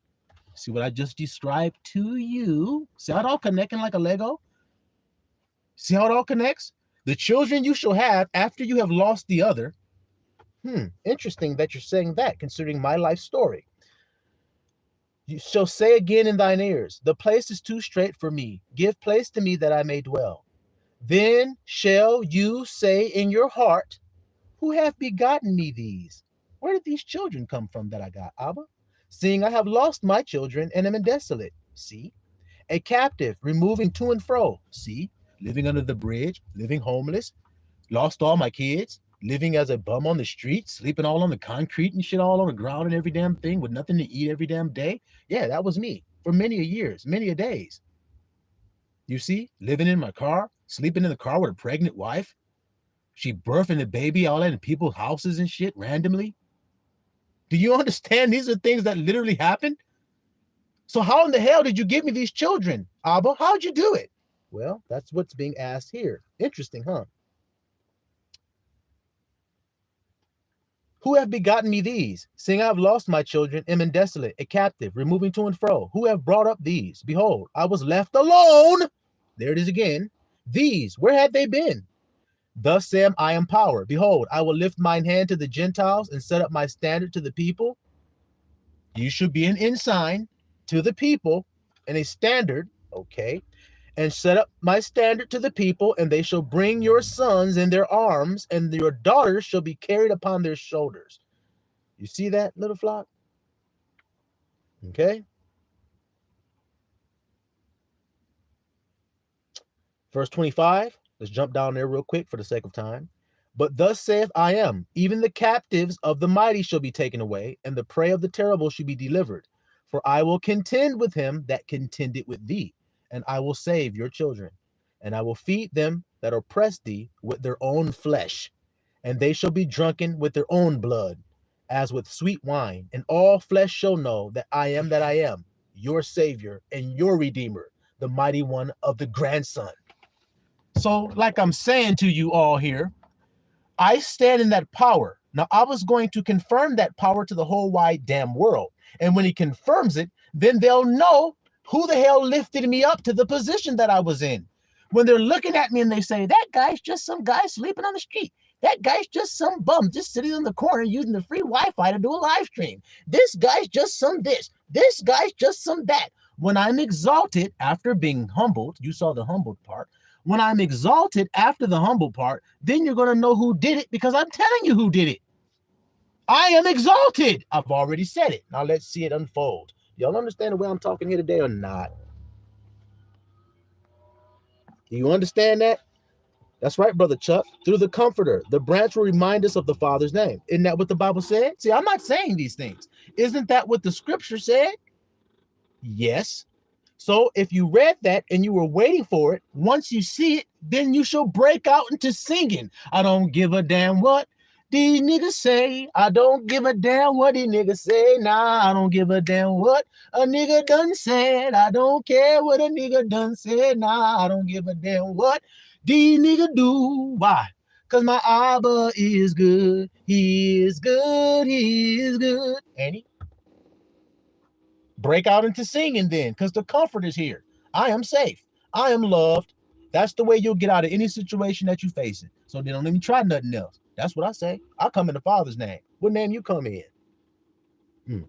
see what I just described to you? See how it all connecting like a Lego? See how it all connects? The children you shall have after you have lost the other. Interesting that you're saying that, considering my life story. You shall say again in thine ears, the place is too strait for me. Give place to me that I may dwell. Then shall you say in your heart, who hath begotten me these? Where did these children come from that I got, Abba? Seeing I have lost my children and am desolate. See? A captive, removing to and fro. See? Living under the bridge, living homeless, lost all my kids. living as a bum on the street, sleeping all on the concrete and shit, all on the ground and every damn thing with nothing to eat every damn day. Yeah, that was me for many a years, many a days. You see, living in my car, sleeping in the car with a pregnant wife. She birthing the baby all in people's houses and shit randomly. Do you understand? These are things that literally happened. So how in the hell did you give me these children, Abba? How'd you do it? Well, that's what's being asked here. Interesting, huh? Who have begotten me these? Seeing I have lost my children, am desolate, a captive, removing to and fro. Who have brought up these? Behold, I was left alone. There it is again. These, where had they been? Thus Sam, I am power. Behold, I will lift mine hand to the Gentiles and set up my standard to the people. You should be an ensign to the people and a standard, okay, and set up my standard to the people, and they shall bring your sons in their arms, and your daughters shall be carried upon their shoulders. You see that, little flock? Okay. Verse 25. Let's jump down there real quick for the sake of time. But thus saith I am, even the captives of the mighty shall be taken away, and the prey of the terrible shall be delivered. For I will contend with him that contended with thee, and I will save your children. And I will feed them that oppress thee with their own flesh, and they shall be drunken with their own blood, as with sweet wine. And all flesh shall know that I am, your Savior and your Redeemer, the mighty one of the grandson. So, like I'm saying to you all here, I stand in that power. Now, I was going to confirm that power to the whole wide damn world. And when he confirms it, then they'll know who the hell lifted me up to the position that I was in. When they're looking at me and they say, that guy's just some guy sleeping on the street. That guy's just some bum just sitting in the corner using the free Wi-Fi to do a live stream. This guy's just some this. This guy's just some that. When I'm exalted after being humbled, you saw the humbled part. When I'm exalted after the humble part, then you're going to know who did it, because I'm telling you who did it. I am exalted. I've already said it. Now let's see it unfold. Y'all understand the way I'm talking here today or not? Do you understand that? That's right, Brother Chuck. Through the Comforter, the branch will remind us of the Father's name. Isn't that what the Bible said? See, I'm not saying these things. Isn't that what the scripture said? Yes. So if you read that and you were waiting for it, once you see it, then you shall break out into singing. I don't give a damn what these niggas say. I don't give a damn what these niggas say. Nah, I don't give a damn what a nigga done said. I don't care what a nigga done said. Nah, I don't give a damn what these niggas do. Why? Because my Abba is good. He is good. He is good. Ain't he? Break out into singing then, because the comfort is here. I am safe. I am loved. That's the way you'll get out of any situation that you're facing. So they don't even try nothing else. That's what I say. I come in the Father's name. What name you come in?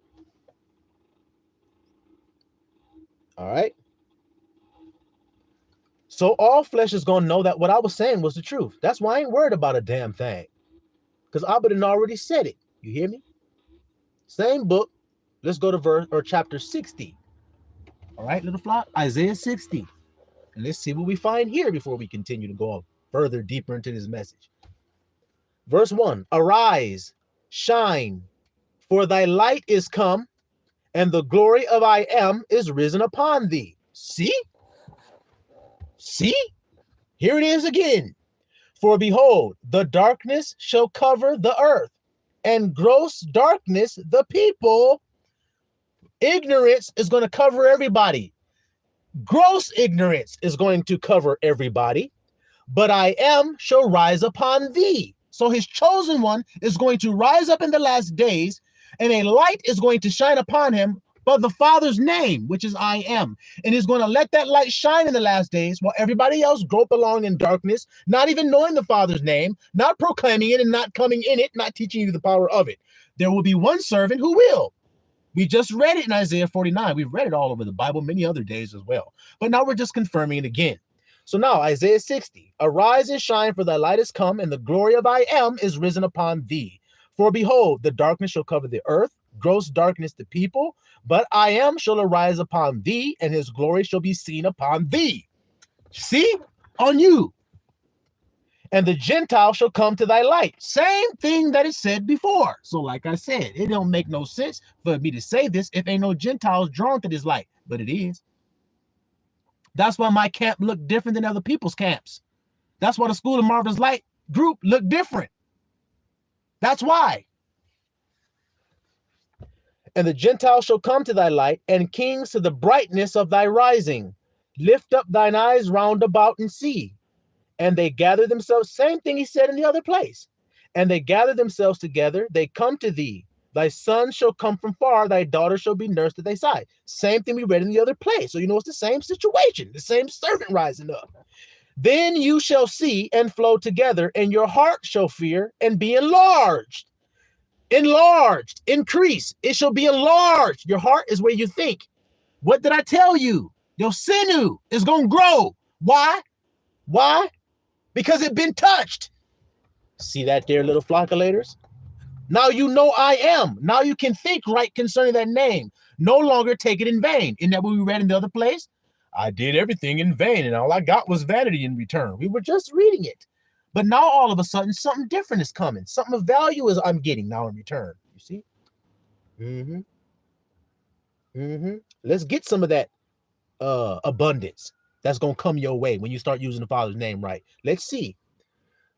All right. So all flesh is going to know that what I was saying was the truth. That's why I ain't worried about a damn thing. Because Abba done already said it. You hear me? Same book. Let's go to verse or chapter 60. All right, little flock, Isaiah 60. And let's see what we find here before we continue to go further deeper into this message. Verse 1, arise, shine, for thy light is come, and the glory of I am is risen upon thee. See? See? Here it is again. For behold, the darkness shall cover the earth, and gross darkness the people. Ignorance is going to cover everybody. Gross ignorance is going to cover everybody. But I am shall rise upon thee. So his chosen one is going to rise up in the last days, and a light is going to shine upon him by the Father's name, which is I am. And he's going to let that light shine in the last days while everybody else grope along in darkness, not even knowing the Father's name, not proclaiming it and not coming in it, not teaching you the power of it. There will be one servant who will. We just read it in Isaiah 49. We've read it all over the Bible many other days as well. But now we're just confirming it again. So now Isaiah 60, arise and shine, for thy light is come, and the glory of I am is risen upon thee. For behold, the darkness shall cover the earth, gross darkness the people, but I am shall arise upon thee, and his glory shall be seen upon thee. See? On you. and the Gentile shall come to thy light. Same thing that is said before. So like I said, it don't make no sense for me to say this if ain't no Gentiles drawn to this light, but it is. That's why my camp looked different than other people's camps. That's why the School of Marvelous Light group looked different. That's why. And the Gentiles shall come to thy light, and kings to the brightness of thy rising. Lift up thine eyes round about and see. And they gather themselves, same thing he said in the other place. And they gather themselves together, they come to thee. Thy son shall come from far, thy daughter shall be nursed at thy side. Same thing we read in the other place. So you know it's the same situation, the same servant rising up. Then you shall see and flow together, and your heart shall fear and be enlarged. Enlarged, increase. It shall be enlarged. Your heart is where you think. What did I tell you? Your sinew is going to grow. Why? Why? Because it been touched. See that there, little flockulators? Now you know I am. Now you can think right concerning that name. No longer take it in vain. Isn't that what we read in the other place? I did everything in vain, and all I got was vanity in return. We were just reading it. But now all of a sudden, something different is coming. Something of value is I'm getting now in return. You see? Let's get some of that abundance that's going to come your way when you start using the Father's name right. Let's see.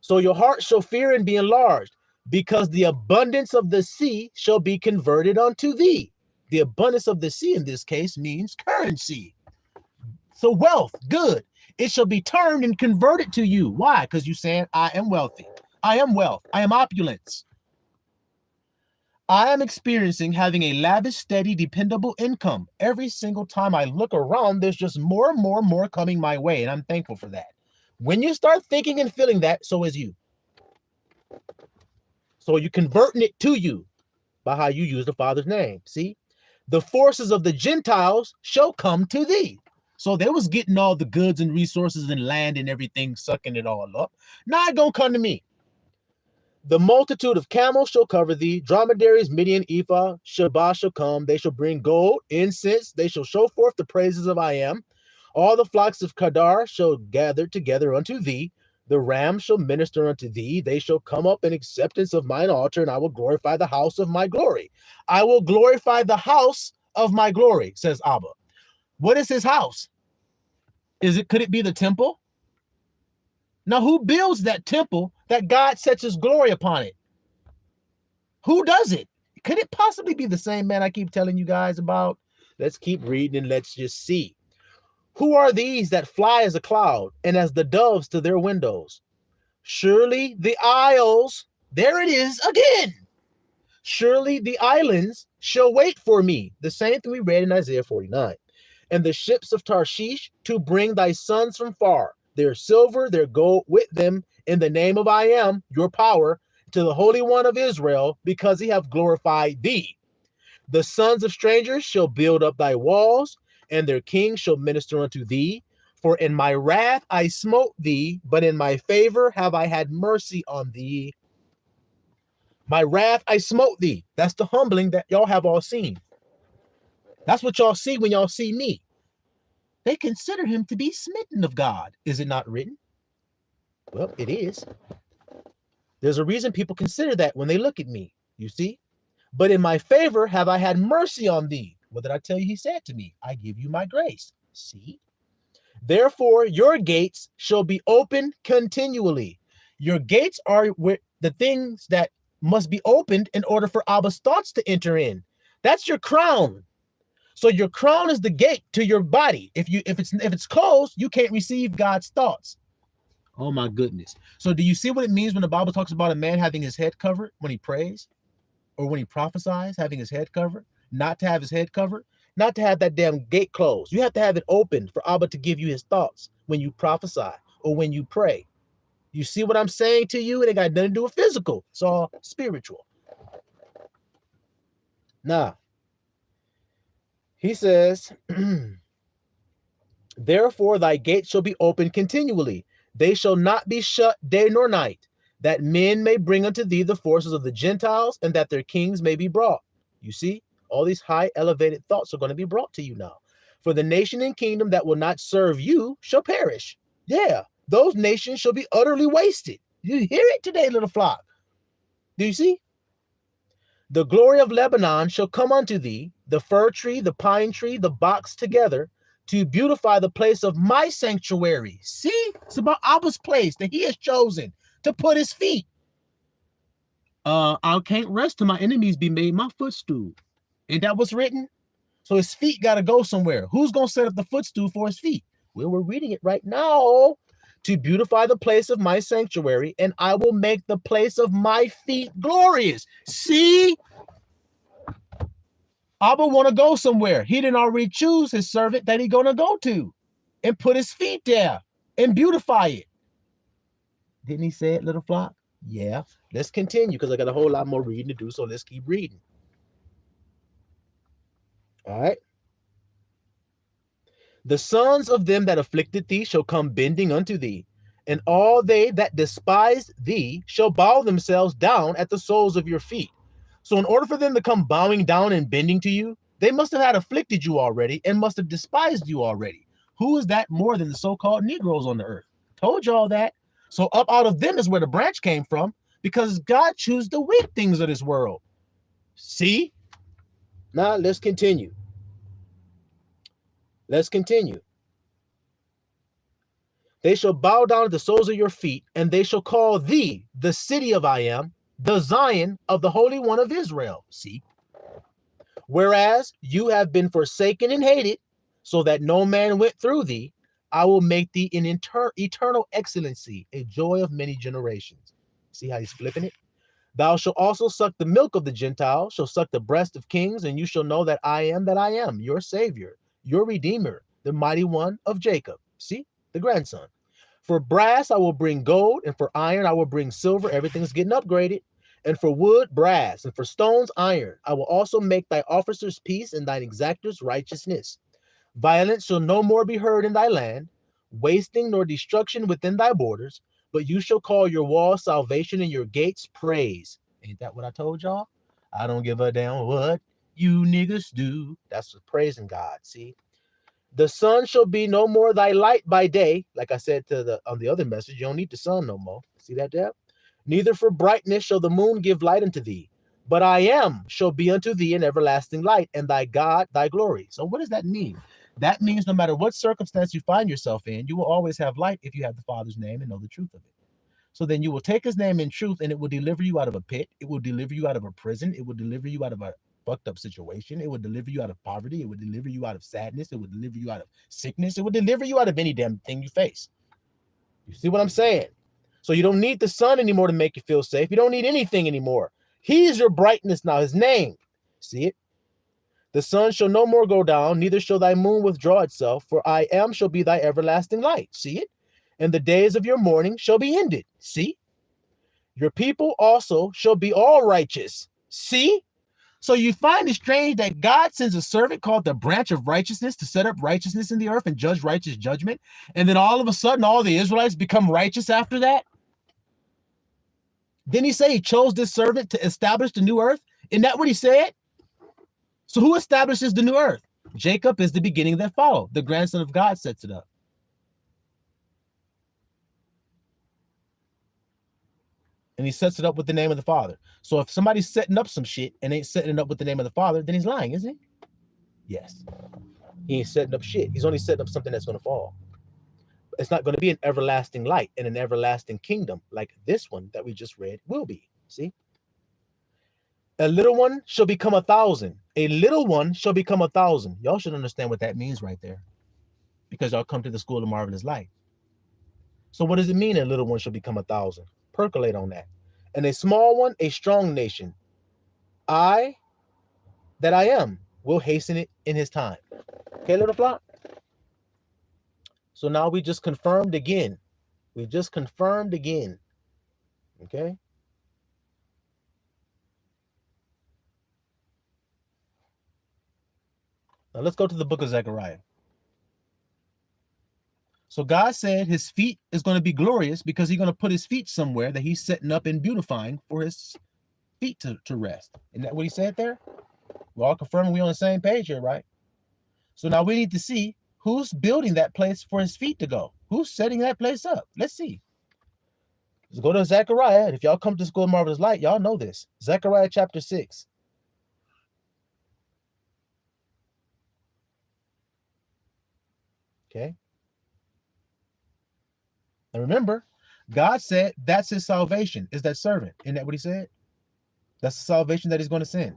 So your heart shall fear and be enlarged, because the abundance of the sea shall be converted unto thee. The abundance of the sea in this case means currency. So wealth, good. It shall be turned and converted to you. Why? Because you're saying, I am wealthy. I am wealth. I am opulence. I am experiencing having a lavish, steady, dependable income. Every single time I look around, there's just more and more coming my way, and I'm thankful for that. When you start thinking and feeling that, so is you. So you're converting it to you by how you use the Father's name. See? The forces of the Gentiles shall come to thee. So they was getting all the goods and resources and land and everything, sucking it all up. Now it gonna come to me. The multitude of camels shall cover thee, dromedaries, Midian, Ephah, Sheba shall come. They shall bring gold, incense. They shall show forth the praises of I am. All the flocks of Kedar shall gather together unto thee. The rams shall minister unto thee. They shall come up in acceptance of mine altar, and I will glorify the house of my glory. I will glorify the house of my glory, says Abba. What is his house? Could it be the temple? Now, who builds that temple that God sets his glory upon it? Who does it? Could it possibly be the same man I keep telling you guys about? Let's keep reading and let's just see. Who are these that fly as a cloud and as the doves to their windows? Surely the isles, there it is again. Surely the islands shall wait for me. The same thing we read in Isaiah 49. And the ships of Tarshish to bring thy sons from far, their silver, their gold with them, in the name of I am, your power, to the Holy One of Israel, because he hath glorified thee. The sons of strangers shall build up thy walls, and their kings shall minister unto thee. For in my wrath I smote thee, but in my favor have I had mercy on thee. My wrath I smote thee. That's the humbling that y'all have all seen. That's what y'all see when y'all see me. They consider him to be smitten of God. Is it not written? Well, it is. There's a reason people consider that when they look at me, you see? But in my favor have I had mercy on thee. What did I tell you he said to me? I give you my grace. See? Therefore, your gates shall be open continually. Your gates are the things that must be opened in order for Abba's thoughts to enter in. That's your crown. So your crown is the gate to your body. If it's closed, you can't receive God's thoughts. Oh my goodness. So do you see what it means when the Bible talks about a man having his head covered when he prays? Or when he prophesies, having his head covered? Not to have his head covered? Not to have that damn gate closed. You have to have it open for Abba to give you his thoughts when you prophesy or when you pray. You see what I'm saying to you? It ain't got nothing to do with physical. It's all spiritual. Now, he says, therefore thy gate shall be open continually. They shall not be shut day nor night, that men may bring unto thee the forces of the Gentiles, and that their kings may be brought. You see, all these high elevated thoughts are going to be brought to you now. For the nation and kingdom that will not serve you shall perish. Yeah, those nations shall be utterly wasted. You hear it today, little flock. Do you see? The glory of Lebanon shall come unto thee, the fir tree, the pine tree, the box together, to beautify the place of my sanctuary. See? It's about Abba's place that he has chosen to put his feet. I can't rest till my enemies be made my footstool. Ain't that what's written? So his feet got to go somewhere. Who's going to set up the footstool for his feet? Well, we're reading it right now. To beautify the place of my sanctuary, and I will make the place of my feet glorious. See? Abba want to go somewhere. He didn't already choose his servant that he going to go to and put his feet there and beautify it. Didn't he say it, little flock? Yeah. Let's continue because I got a whole lot more reading to do, so let's keep reading. All right. The sons of them that afflicted thee shall come bending unto thee, and all they that despise thee shall bow themselves down at the soles of your feet. So in order for them to come bowing down and bending to you, they must have had afflicted you already and must have despised you already. Who is that more than the so-called Negroes on the earth? Told you all that. So up out of them is where the branch came from, because God chose the weak things of this world. See? Now let's continue. Let's continue. They shall bow down at the soles of your feet, and they shall call thee the city of I am, the Zion of the Holy One of Israel. See? Whereas you have been forsaken and hated, so that no man went through thee, I will make thee an eternal excellency, a joy of many generations. See how he's flipping it? Thou shalt also suck the milk of the Gentiles, shall suck the breast of kings, and you shall know that I am, your Savior, your Redeemer, the mighty one of Jacob. See? The grandson. For brass I will bring gold, and for iron I will bring silver. Everything's getting upgraded. And for wood, brass, and for stones, iron. I will also make thy officers peace, and thine exactors righteousness. Violence shall no more be heard in thy land, wasting nor destruction within thy borders, but you shall call your walls salvation and your gates praise. Ain't that what I told y'all? I don't give a damn what you niggas do. That's praising God, see? The sun shall be no more thy light by day. Like I said on the other message, you don't need the sun no more. See that there? Neither for brightness shall the moon give light unto thee, but I am shall be unto thee an everlasting light, and thy God thy glory. So what does that mean? That means no matter what circumstance you find yourself in, you will always have light if you have the Father's name and know the truth of it. So then you will take his name in truth, and it will deliver you out of a pit. It will deliver you out of a prison. It will deliver you out of a fucked up situation. It would deliver you out of poverty. It would deliver you out of sadness. It would deliver you out of sickness. It would deliver you out of any damn thing you face. You see what I'm saying? So you don't need the sun anymore to make you feel safe. You don't need anything anymore. He's your brightness now, his name. See it? The sun shall no more go down, neither shall thy moon withdraw itself, for I am shall be thy everlasting light. See it? And the days of your mourning shall be ended. See? Your people also shall be all righteous. See? So you find it strange that God sends a servant called the branch of righteousness to set up righteousness in the earth and judge righteous judgment. And then all of a sudden, all the Israelites become righteous after that. Didn't he say he chose this servant to establish the new earth? Isn't that what he said? So who establishes the new earth? Jacob is the beginning that followed. The grandson of God sets it up. And he sets it up with the name of the Father. So if somebody's setting up some shit and ain't setting it up with the name of the Father, then he's lying, isn't he? Yes. He ain't setting up shit. He's only setting up something that's going to fall. It's not going to be an everlasting light and an everlasting kingdom like this one that we just read will be. See? A little one shall become 1,000. A little one shall become 1,000. Y'all should understand what that means right there, because y'all come to the school of marvelous light. So what does it mean a little one shall become 1,000? Percolate on that. And a small one, a strong nation. I, that I am, will hasten it in his time. Okay, little flock? So now we just confirmed again. We just confirmed again. Okay? Now let's go to the book of Zechariah. So God said his feet is going to be glorious because he's going to put his feet somewhere that he's setting up and beautifying for his feet to rest. Isn't that what he said there? We're all confirming we're on the same page here, right? So now we need to see who's building that place for his feet to go. Who's setting that place up? Let's see. Let's go to Zechariah. If y'all come to School of Marvelous Light, y'all know this. Zechariah chapter 6. Okay. And remember, God said that's his salvation, is that servant. Isn't that what he said? That's the salvation that he's going to send.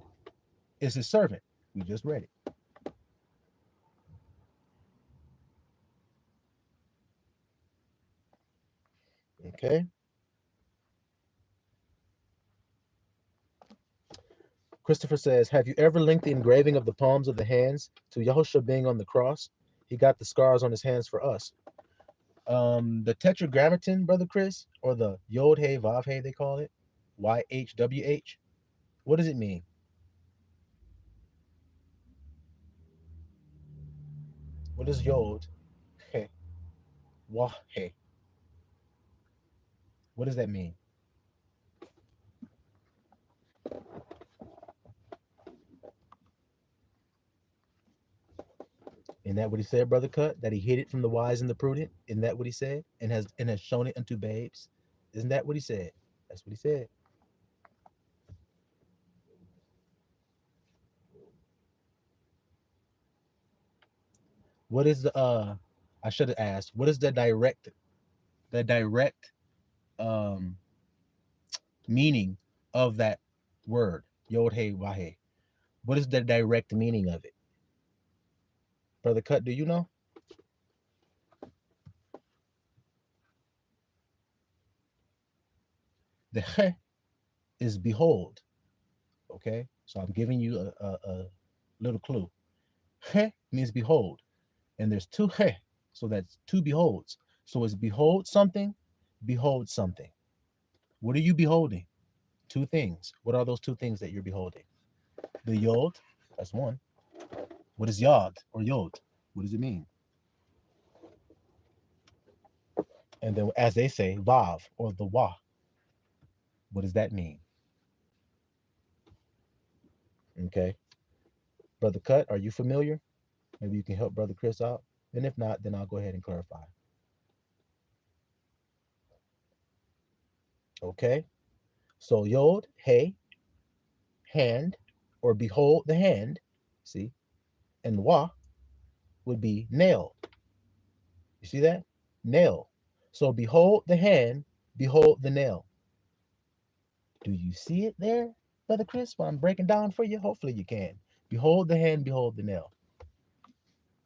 Is his servant. We just read it. Okay. Christopher says, have you ever linked the engraving of the palms of the hands to Yahushua being on the cross? He got the scars on his hands for us. The tetragrammaton, Brother Chris, or the Yod He Vav He, they call it, YHWH. What does it mean? What is Yod He Wah He? What does that mean? Isn't that what he said, Brother Cut? That he hid it from the wise and the prudent? Isn't that what he said? And has shown it unto babes? Isn't that what he said? That's what he said. What is the I should have asked, what is the direct um meaning of that word? Yod He Wahe. What is the direct meaning of it? Brother Cut, do you know? The He is behold. Okay, so I'm giving you a little clue. He means behold, and there's two He, so that's two beholds. So it's behold something, behold something. What are you beholding? Two things. What are those two things that you're beholding? The Yod, that's one. What is Yod or Yod? What does it mean? And then, as they say, Vav or the Wah. What does that mean? Okay. Brother Cut, are you familiar? Maybe you can help Brother Chris out. And if not, then I'll go ahead and clarify. Okay. So Yod, Hey, hand, or behold the hand. See? And Wah would be nail. You see that? Nail. So behold the hand, behold the nail. Do you see it there, Brother Chris? While I'm breaking down for you, hopefully you can. Behold the hand, behold the nail.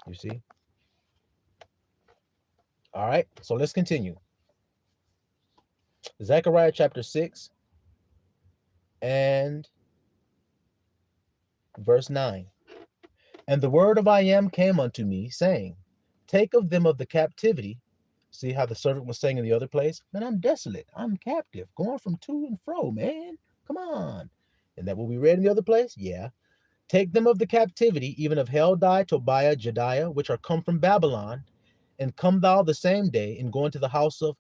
You see? All right, so let's continue. Zechariah chapter 6 and verse 9. And the word of I am came unto me, saying, take of them of the captivity. See how the servant was saying in the other place? Man, I'm desolate. I'm captive, going from to and fro, man. Come on. Isn't that what we read in the other place? Yeah. Take them of the captivity, even of Heldai, Tobiah, Jediah, which are come from Babylon, and come thou the same day, and go into the house of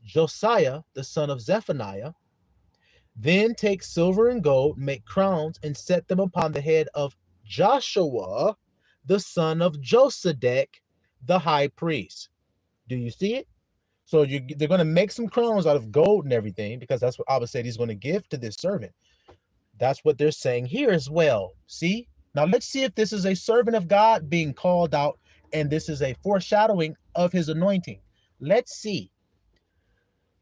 Josiah, the son of Zephaniah. Then take silver and gold, make crowns, and set them upon the head of Joshua, the son of Josedek, the high priest. Do you see it? So they're going to make some crowns out of gold and everything, because that's what Abba said he's going to give to this servant. That's what they're saying here as well. See? Now let's see if this is a servant of God being called out, and this is a foreshadowing of his anointing. Let's see.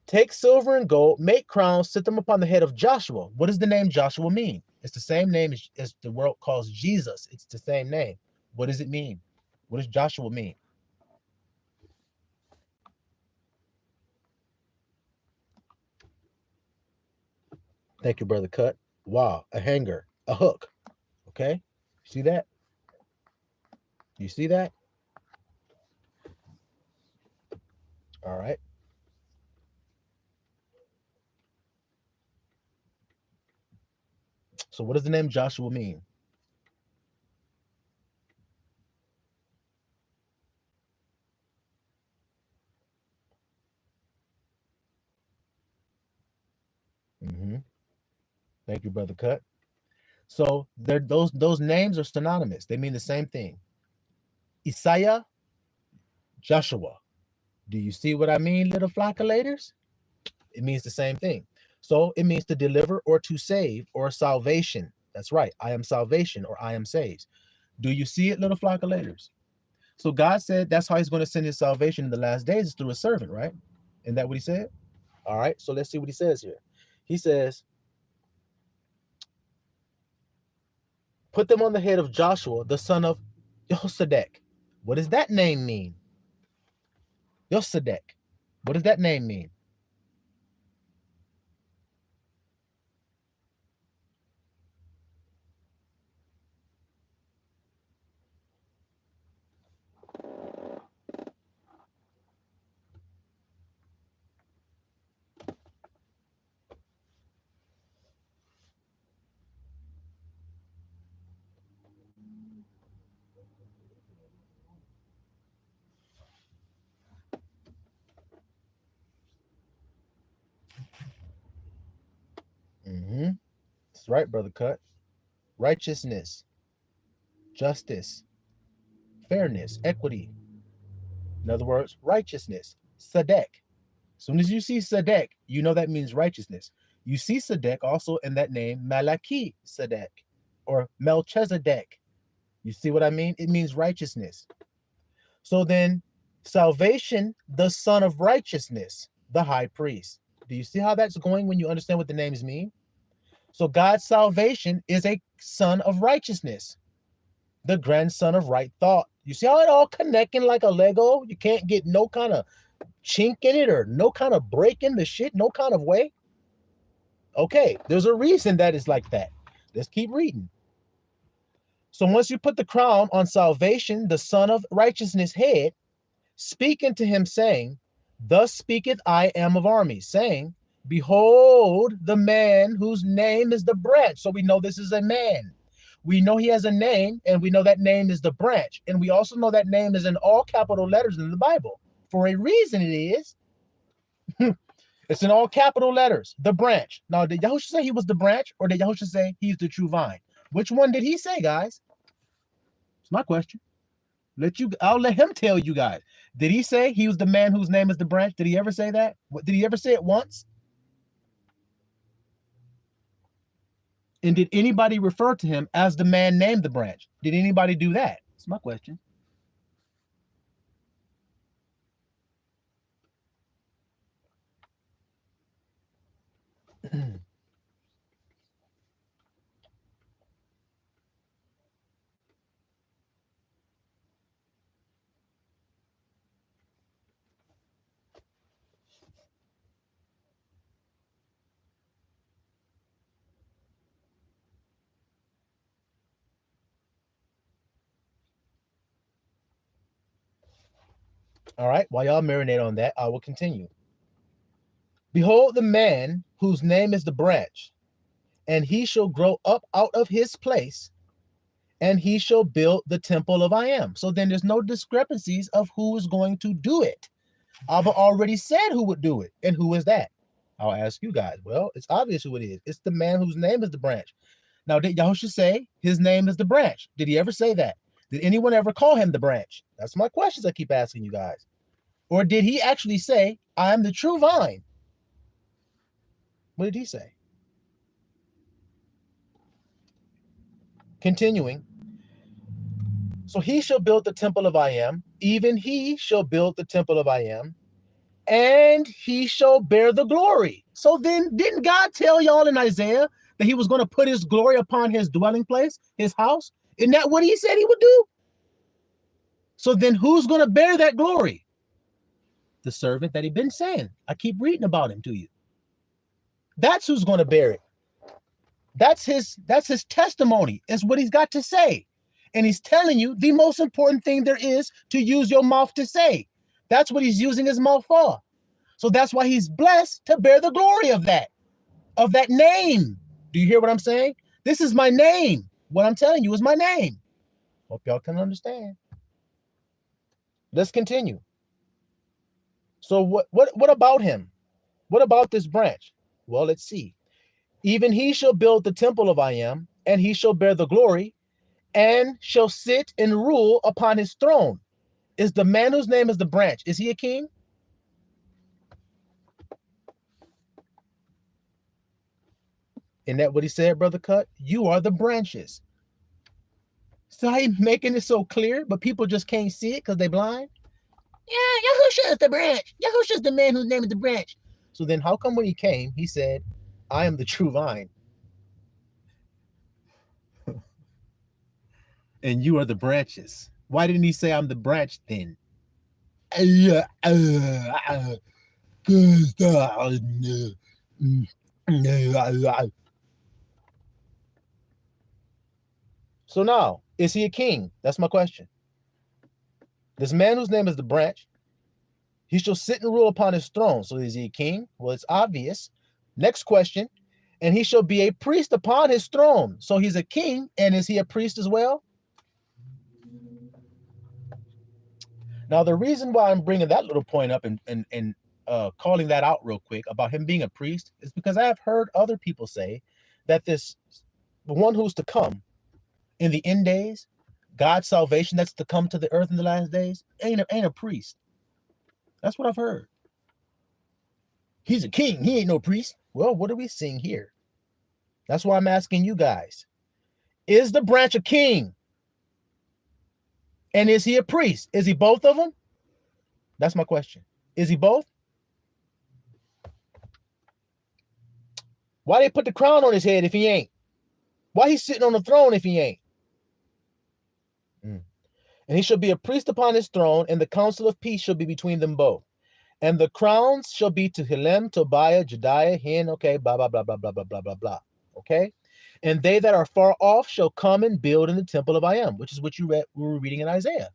Take silver and gold, make crowns, set them upon the head of Joshua. What does the name Joshua mean? It's the same name as the world calls Jesus. It's the same name. What does it mean? What does Joshua mean? Thank you, Brother Cut. Wow, a hanger, a hook. Okay, see that? You see that? All right. So what does the name Joshua mean? Mm-hmm. Thank you, Brother Cut. So those names are synonymous. They mean the same thing. Isaiah, Joshua. Do you see what I mean, little flockulators? It means the same thing. So it means to deliver or to save or salvation. That's right. I am salvation or I am saved. Do you see it, little flockulators? So God said that's how he's going to send his salvation in the last days is through a servant, right? Isn't that what he said? All right. So let's see what he says here. He says, put them on the head of Joshua, the son of Jehozadak. What does that name mean? Yosadek. What does that name mean? That's right, Brother Cut. Righteousness, justice, fairness, equity. In other words, righteousness. Sadek. As soon as you see Sadek, you know that means righteousness. You see Sadek also in that name, Malachi Sadek or Melchizedek. You see what I mean? It means righteousness. So then, salvation, the son of righteousness, the high priest. Do you see how that's going when you understand what the names mean? So God's salvation is a son of righteousness, the grandson of right thought. You see how it all connecting like a Lego? You can't get no kind of chink in it or no kind of break in the shit, no kind of way. Okay, there's a reason that it's like that. Let's keep reading. So once you put the crown on salvation, the son of righteousness head, speaking to him, saying, thus speaketh I am of armies, saying, behold the man whose name is the branch. So we know this is a man. We know he has a name, and we know that name is the branch. And we also know that name is in all capital letters in the Bible. For a reason it is. It's in all capital letters, the branch. Now, did Yahushua say he was the branch, or did Yahushua say he's the true vine? Which one did he say, guys? It's my question. I'll let him tell you guys. Did he say he was the man whose name is the branch? Did he ever say that? Did he ever say it once? And did anybody refer to him as the man named the branch? Did anybody do that? That's my question. All right, while y'all marinate on that, I will continue. Behold the man whose name is the branch, and he shall grow up out of his place, and he shall build the temple of I am. So then there's no discrepancies of who is going to do it. Abba already said who would do it, and who is that? I'll ask you guys. Well, it's obvious who it is. It's the man whose name is the branch. Now, did Yahushua say his name is the branch? Did he ever say that? Did anyone ever call him the branch? That's my questions I keep asking you guys. Or did he actually say, I am the true vine? What did he say? Continuing. So he shall build the temple of I am, even he shall build the temple of I am, and he shall bear the glory. So then didn't God tell y'all in Isaiah that he was going to put his glory upon his dwelling place, his house? Isn't that what he said he would do? So then who's going to bear that glory? The servant that he'd been saying. I keep reading about him to you. That's who's going to bear it. That's his testimony. It's what he's got to say. And he's telling you the most important thing there is to use your mouth to say. That's what he's using his mouth for. So that's why he's blessed to bear the glory of that name. Do you hear what I'm saying? This is my name. What I'm telling you is my name. Hope y'all can understand. Let's continue. So what about him? What about this branch? Well, let's see. Even he shall build the temple of I am, and he shall bear the glory, and shall sit and rule upon his throne. Is the man whose name is the branch, is he a king? Isn't that what he said, Brother Cut? You are the branches. So how you making it so clear, but people just can't see it because they blind? Yeah, Yahusha is the branch. Yahusha is the man whose name is the branch. So then how come when he came, he said, I am the true vine. And you are the branches. Why didn't he say I'm the branch then? So now, is he a king? That's my question. This man whose name is the branch, he shall sit and rule upon his throne. So is he a king? Well, it's obvious. Next question. And he shall be a priest upon his throne. So he's a king, and is he a priest as well? Now, the reason why I'm bringing that little point up and calling that out real quick about him being a priest is because I have heard other people say that the one who's to come in the end days, God's salvation that's to come to the earth in the last days, ain't a priest. That's what I've heard. He's a king. He ain't no priest. Well, what are we seeing here? That's why I'm asking you guys. Is the branch a king? And is he a priest? Is he both of them? That's my question. Is he both? Why they put the crown on his head if he ain't? Why he's sitting on the throne if he ain't? And he shall be a priest upon his throne, and the council of peace shall be between them both. And the crowns shall be to Helem, Tobiah, Jediah, Hin, okay, blah, blah, blah, blah, blah, blah, blah, blah, blah. Okay? And they that are far off shall come and build in the temple of I am, which is what we were reading in Isaiah.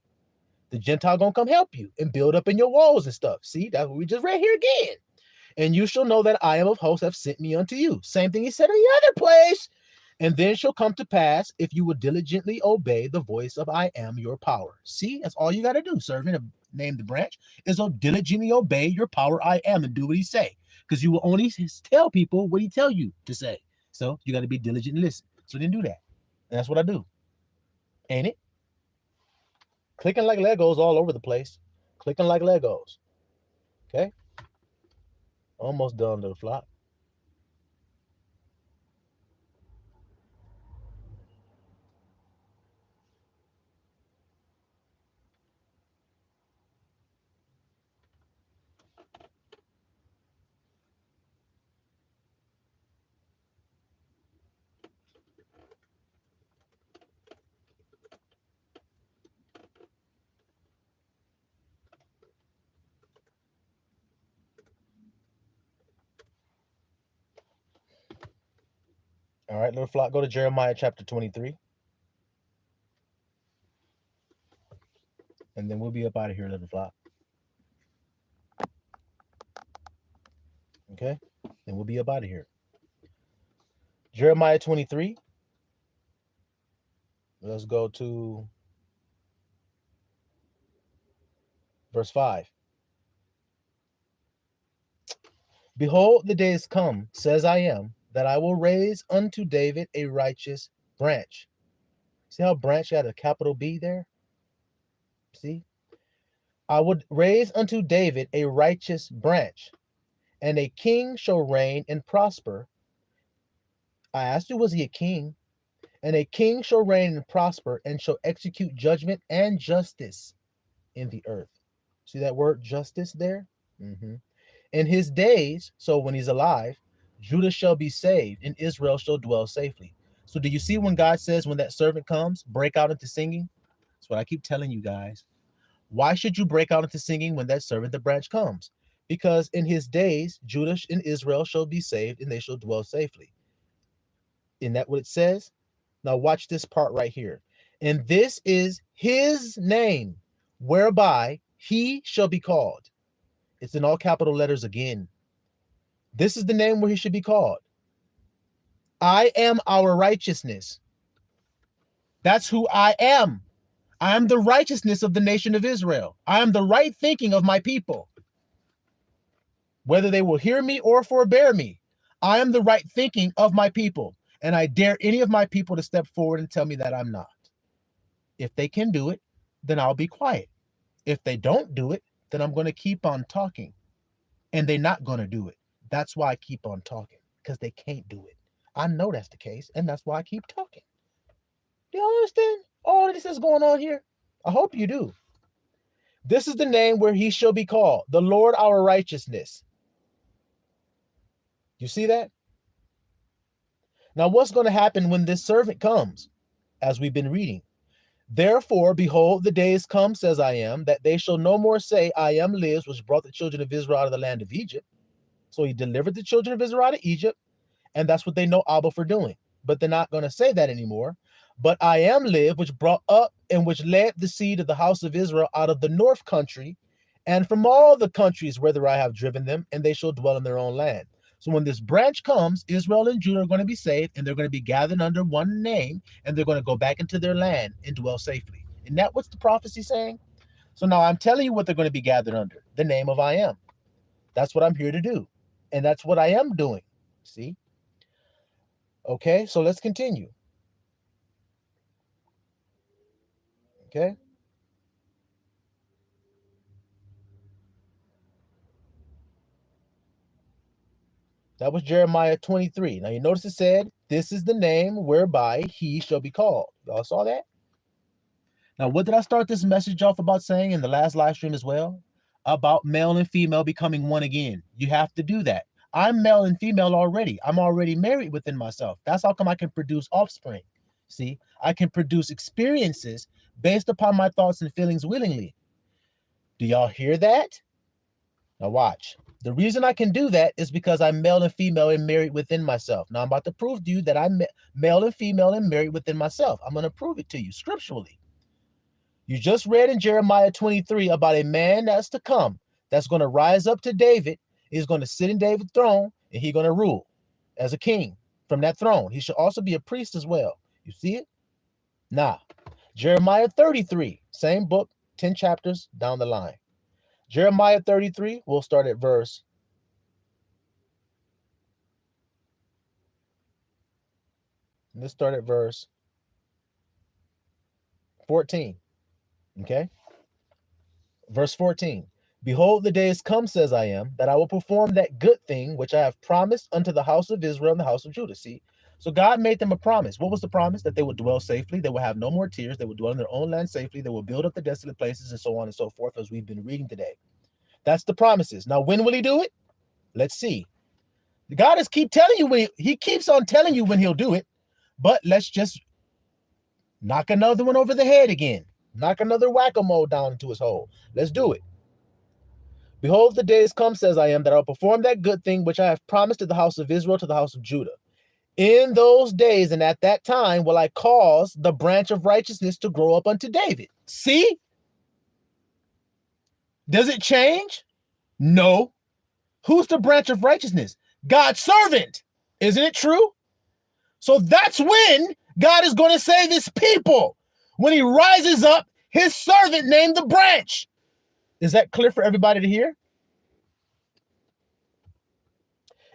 The Gentile gonna come help you and build up in your walls and stuff. See, that's what we just read here again. And you shall know that I am of hosts have sent me unto you. Same thing he said in the other place. And then shall come to pass if you will diligently obey the voice of I am your power. See, that's all you got to do, servant, name the branch, is diligently obey your power I am and do what he say. Because you will only tell people what he tell you to say. So you got to be diligent and listen. So then do that. And that's what I do. Ain't it? Clicking like Legos all over the place. Clicking like Legos. Okay? Almost done, little flock. All right, little flock, go to Jeremiah chapter 23. And then we'll be up out of here, little flock. Okay? Then we'll be up out of here. Jeremiah 23. Let's go to verse 5. Behold, the days come, says I am, that I will raise unto David a righteous branch. See how branch got a capital B there? See? I would raise unto David a righteous branch, and a king shall reign and prosper. I asked you, was he a king? And a king shall reign and prosper, and shall execute judgment and justice in the earth. See that word justice there? In his days, so when he's alive, Judah shall be saved, and Israel shall dwell safely. So do you see when God says, when that servant comes, break out into singing? That's what I keep telling you guys. Why should you break out into singing when that servant, the branch, comes? Because in his days, Judah and Israel shall be saved, and they shall dwell safely. Isn't that what it says? Now watch this part right here. And this is his name, whereby he shall be called. It's in all capital letters again. This is the name where he should be called. I am our righteousness. That's who I am. I am the righteousness of the nation of Israel. I am the right thinking of my people. Whether they will hear me or forbear me, I am the right thinking of my people. And I dare any of my people to step forward and tell me that I'm not. If they can do it, then I'll be quiet. If they don't do it, then I'm going to keep on talking. And they're not going to do it. That's why I keep on talking, because they can't do it. I know that's the case, and that's why I keep talking. Do y'all understand all of this is going on here? I hope you do. This is the name where he shall be called, the Lord our righteousness. You see that? Now, what's going to happen when this servant comes, as we've been reading? Therefore, behold, the days come, says I am, that they shall no more say, I am lives, which brought the children of Israel out of the land of Egypt. So he delivered the children of Israel out of Egypt, and that's what they know Abba for doing. But they're not going to say that anymore. But I am live, which brought up and which led the seed of the house of Israel out of the north country, and from all the countries whither I have driven them, and they shall dwell in their own land. So when this branch comes, Israel and Judah are going to be saved, and they're going to be gathered under one name, and they're going to go back into their land and dwell safely. Isn't that what's the prophecy saying? So now I'm telling you what they're going to be gathered under, the name of I am. That's what I'm here to do. And that's what I am doing. See? Okay, so let's continue. Okay. That was Jeremiah 23. Now you notice it said, this is the name whereby he shall be called. Y'all saw that? Now, what did I start this message off about saying in the last live stream as well? About male and female becoming one again. You have to do that. I'm male and female already. I'm already married within myself. That's how come I can produce offspring. See, I can produce experiences based upon my thoughts and feelings willingly. Do y'all hear that? Now watch. The reason I can do that is because I'm male and female and married within myself. Now I'm about to prove to you that I'm male and female and married within myself. I'm going to prove it to you scripturally. You just read in Jeremiah 23 about a man that's to come, that's going to rise up to David. He's going to sit in David's throne, and he's going to rule as a king from that throne. He should also be a priest as well. You see it? Now, Jeremiah 33, same book, 10 chapters down the line. Jeremiah 33, we'll start at verse. Let's start at verse 14. Okay? Verse 14. Behold, the days come, says I am, that I will perform that good thing which I have promised unto the house of Israel and the house of Judah. See? So God made them a promise. What was the promise? That they would dwell safely. They would have no more tears. They would dwell in their own land safely. They will build up the desolate places and so on and so forth, as we've been reading today. That's the promises. Now, when will he do it? Let's see. God is keep telling you he keeps on telling you when he'll do it, but let's just knock another one over the head again. Knock another whack-a-mole down into his hole. Let's do it. Behold, the days come, says I am, that I'll perform that good thing which I have promised to the house of Israel, to the house of Judah. In those days and at that time will I cause the branch of righteousness to grow up unto David. See? Does it change? No. Who's the branch of righteousness? God's servant. Isn't it true? So that's when God is going to save his people. When he rises up, his servant named the branch. Is that clear for everybody to hear?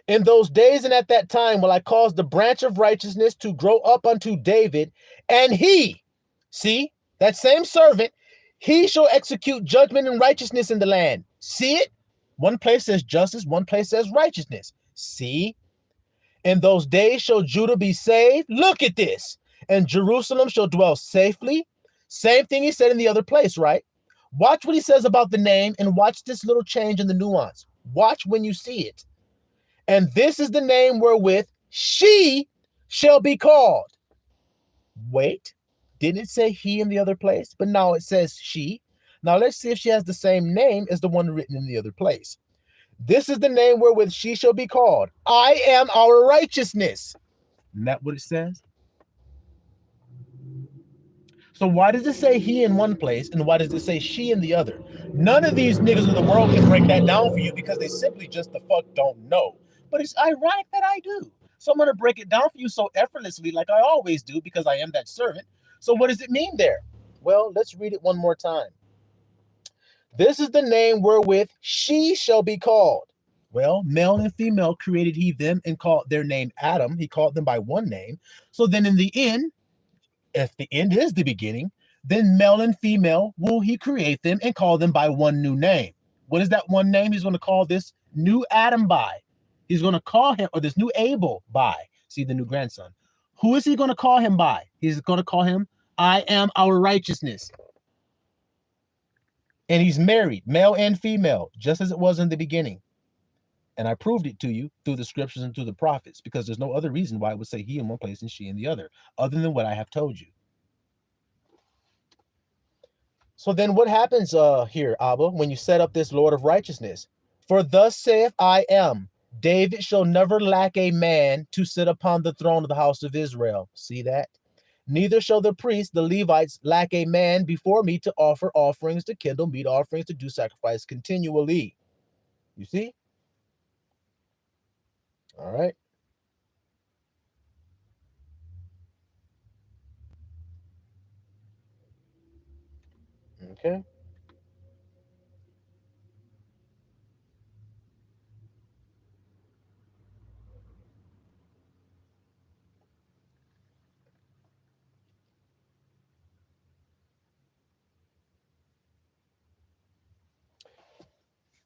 In those days and at that time will I cause the branch of righteousness to grow up unto David, and he, see, that same servant, he shall execute judgment and righteousness in the land. See it? One place says justice, one place says righteousness. See? In those days shall Judah be saved. Look at this. And Jerusalem shall dwell safely. Same thing he said in the other place, right? Watch what he says about the name and watch this little change in the nuance. Watch when you see it. And this is the name wherewith she shall be called. Wait, didn't it say he in the other place? But now it says she. Now let's see if she has the same name as the one written in the other place. This is the name wherewith she shall be called. I am our righteousness. Isn't that what it says? So why does it say he in one place and why does it say she in the other? None of these niggas in the world can break that down for you because they simply just the fuck don't know. But it's ironic that I do. So I'm going to break it down for you so effortlessly like I always do because I am that servant. So what does it mean there? Well, let's read it one more time. This is the name wherewith she shall be called. Well, male and female created he them and called their name Adam. He called them by one name. So then in the end, if the end is the beginning, then male and female will he create them and call them by one new name. What is that one name he's going to call this new Adam by? He's going to call him, or this new Abel by. See the new grandson. Who is he going to call him by? He's going to call him, I am our righteousness. And he's married, male and female, just as it was in the beginning. And I proved it to you through the scriptures and through the prophets, because there's no other reason why I would say he in one place and she in the other than what I have told you. So then what happens here, Abba, when you set up this Lord of righteousness? For thus saith I am, David shall never lack a man to sit upon the throne of the house of Israel. See that? Neither shall the priests, the Levites, lack a man before me to offer offerings, to kindle meat offerings, to do sacrifice continually. You see? All right. Okay.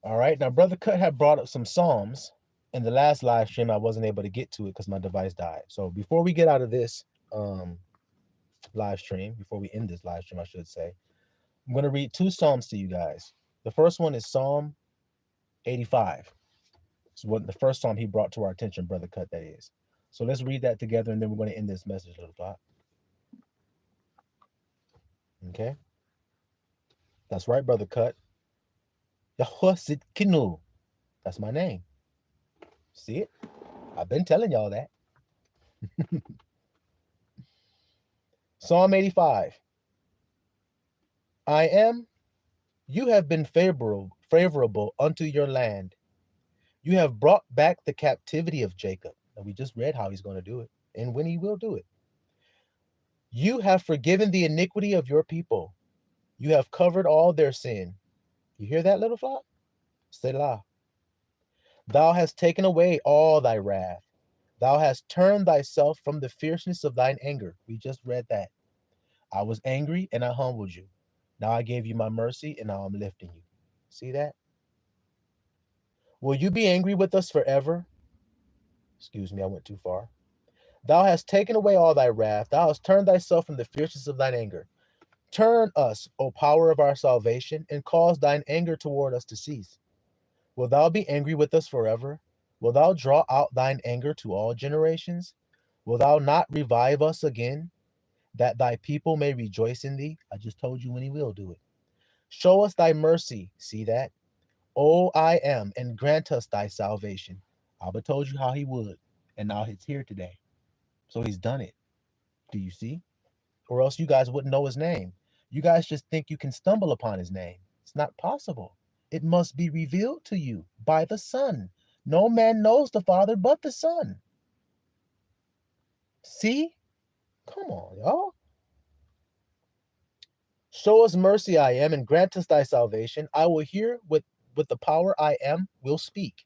All right. Now, Brother Cut had brought up some Psalms. In the last live stream, I wasn't able to get to it because my device died. So before we get out of this live stream, before we end this live stream, I should say, I'm going to read two Psalms to you guys. The first one is Psalm 85. It's what the first Psalm he brought to our attention, Brother Cut, that is. So let's read that together, and then we're going to end this message, little plot. Okay? That's right, Brother Cut. Yahushua Kinu. That's my name. See it? I've been telling y'all that. Psalm 85. You have been favorable unto your land. You have brought back the captivity of Jacob. And we just read how he's going to do it and when he will do it. You have forgiven the iniquity of your people. You have covered all their sin. You hear that, little flock? Selah. Thou hast taken away all thy wrath. Thou hast turned thyself from the fierceness of thine anger. We just read that. I was angry and I humbled you. Now I gave you my mercy and now I'm lifting you. See that? Will you be angry with us forever? Excuse me, I went too far. Thou hast taken away all thy wrath. Thou hast turned thyself from the fierceness of thine anger. Turn us, O power of our salvation, and cause thine anger toward us to cease. Will thou be angry with us forever? Will thou draw out thine anger to all generations? Will thou not revive us again, that thy people may rejoice in thee? I just told you when he will do it. Show us thy mercy, see that? O I am, and grant us thy salvation. Abba told you how he would, and now it's here today. So he's done it. Do you see? Or else you guys wouldn't know his name. You guys just think you can stumble upon his name. It's not possible. It must be revealed to you by the Son. No man knows the Father but the Son. See? Come on, y'all. Show us mercy, I am, and grant us thy salvation. I will hear with the power I am will speak.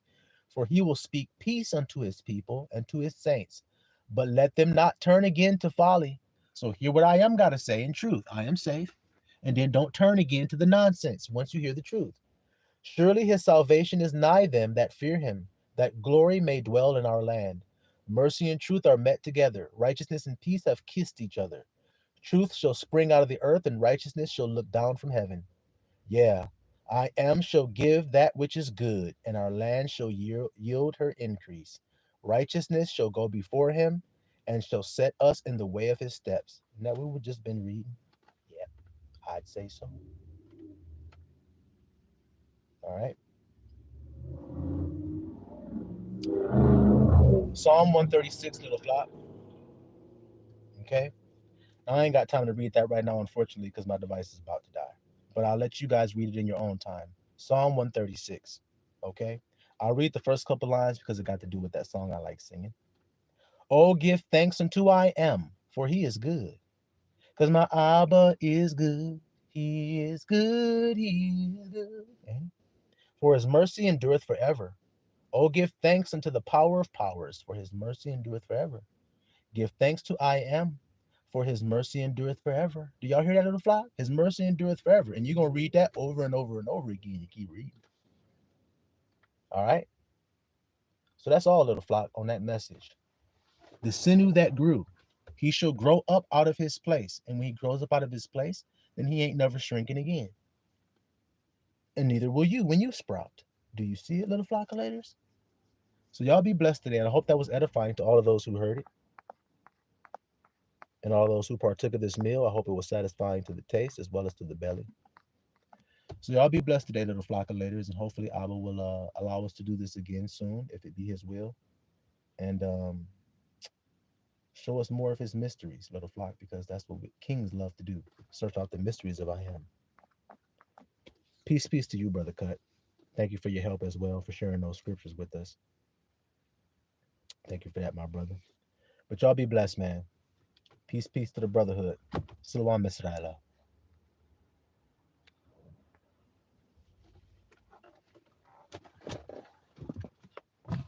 For he will speak peace unto his people and to his saints. But let them not turn again to folly. So hear what I am got to say in truth. I am safe. And then don't turn again to the nonsense once you hear the truth. Surely his salvation is nigh them that fear him, that glory may dwell in our land. Mercy and truth are met together. Righteousness and peace have kissed each other. Truth shall spring out of the earth, and righteousness shall look down from heaven. Yeah, I am shall give that which is good, and our land shall yield her increase. Righteousness shall go before him, and shall set us in the way of his steps. Isn't that what we've just been reading? Yeah, I'd say so. All right. Psalm 136, little flock. Okay. Now, I ain't got time to read that right now, unfortunately, because my device is about to die. But I'll let you guys read it in your own time. Psalm 136. Okay. I'll read the first couple lines because it got to do with that song I like singing. Oh, give thanks unto I am, for he is good. Because my Abba is good. He is good. He is good. Okay? For his mercy endureth forever. Oh, give thanks unto the power of powers, for his mercy endureth forever. Give thanks to I am, for his mercy endureth forever. Do y'all hear that, little flock? His mercy endureth forever. And you're going to read that over and over and over again. You keep reading. All right? So that's all, little flock, on that message. The sinew that grew, he shall grow up out of his place. And when he grows up out of his place, then he ain't never shrinking again. And neither will you when you sprout. Do you see it, little flockulators? So y'all be blessed today. And I hope that was edifying to all of those who heard it and all those who partook of this meal. I hope it was satisfying to the taste as well as to the belly. So y'all be blessed today, little flockulators. And hopefully Abba will allow us to do this again soon, if it be his will. And show us more of his mysteries, little flock, because that's what kings love to do. Search out the mysteries of I am. Peace, peace to you, Brother Cut. Thank you for your help as well, for sharing those scriptures with us. Thank you for that, my brother. But y'all be blessed, man. Peace, peace to the brotherhood. Salawam Israel.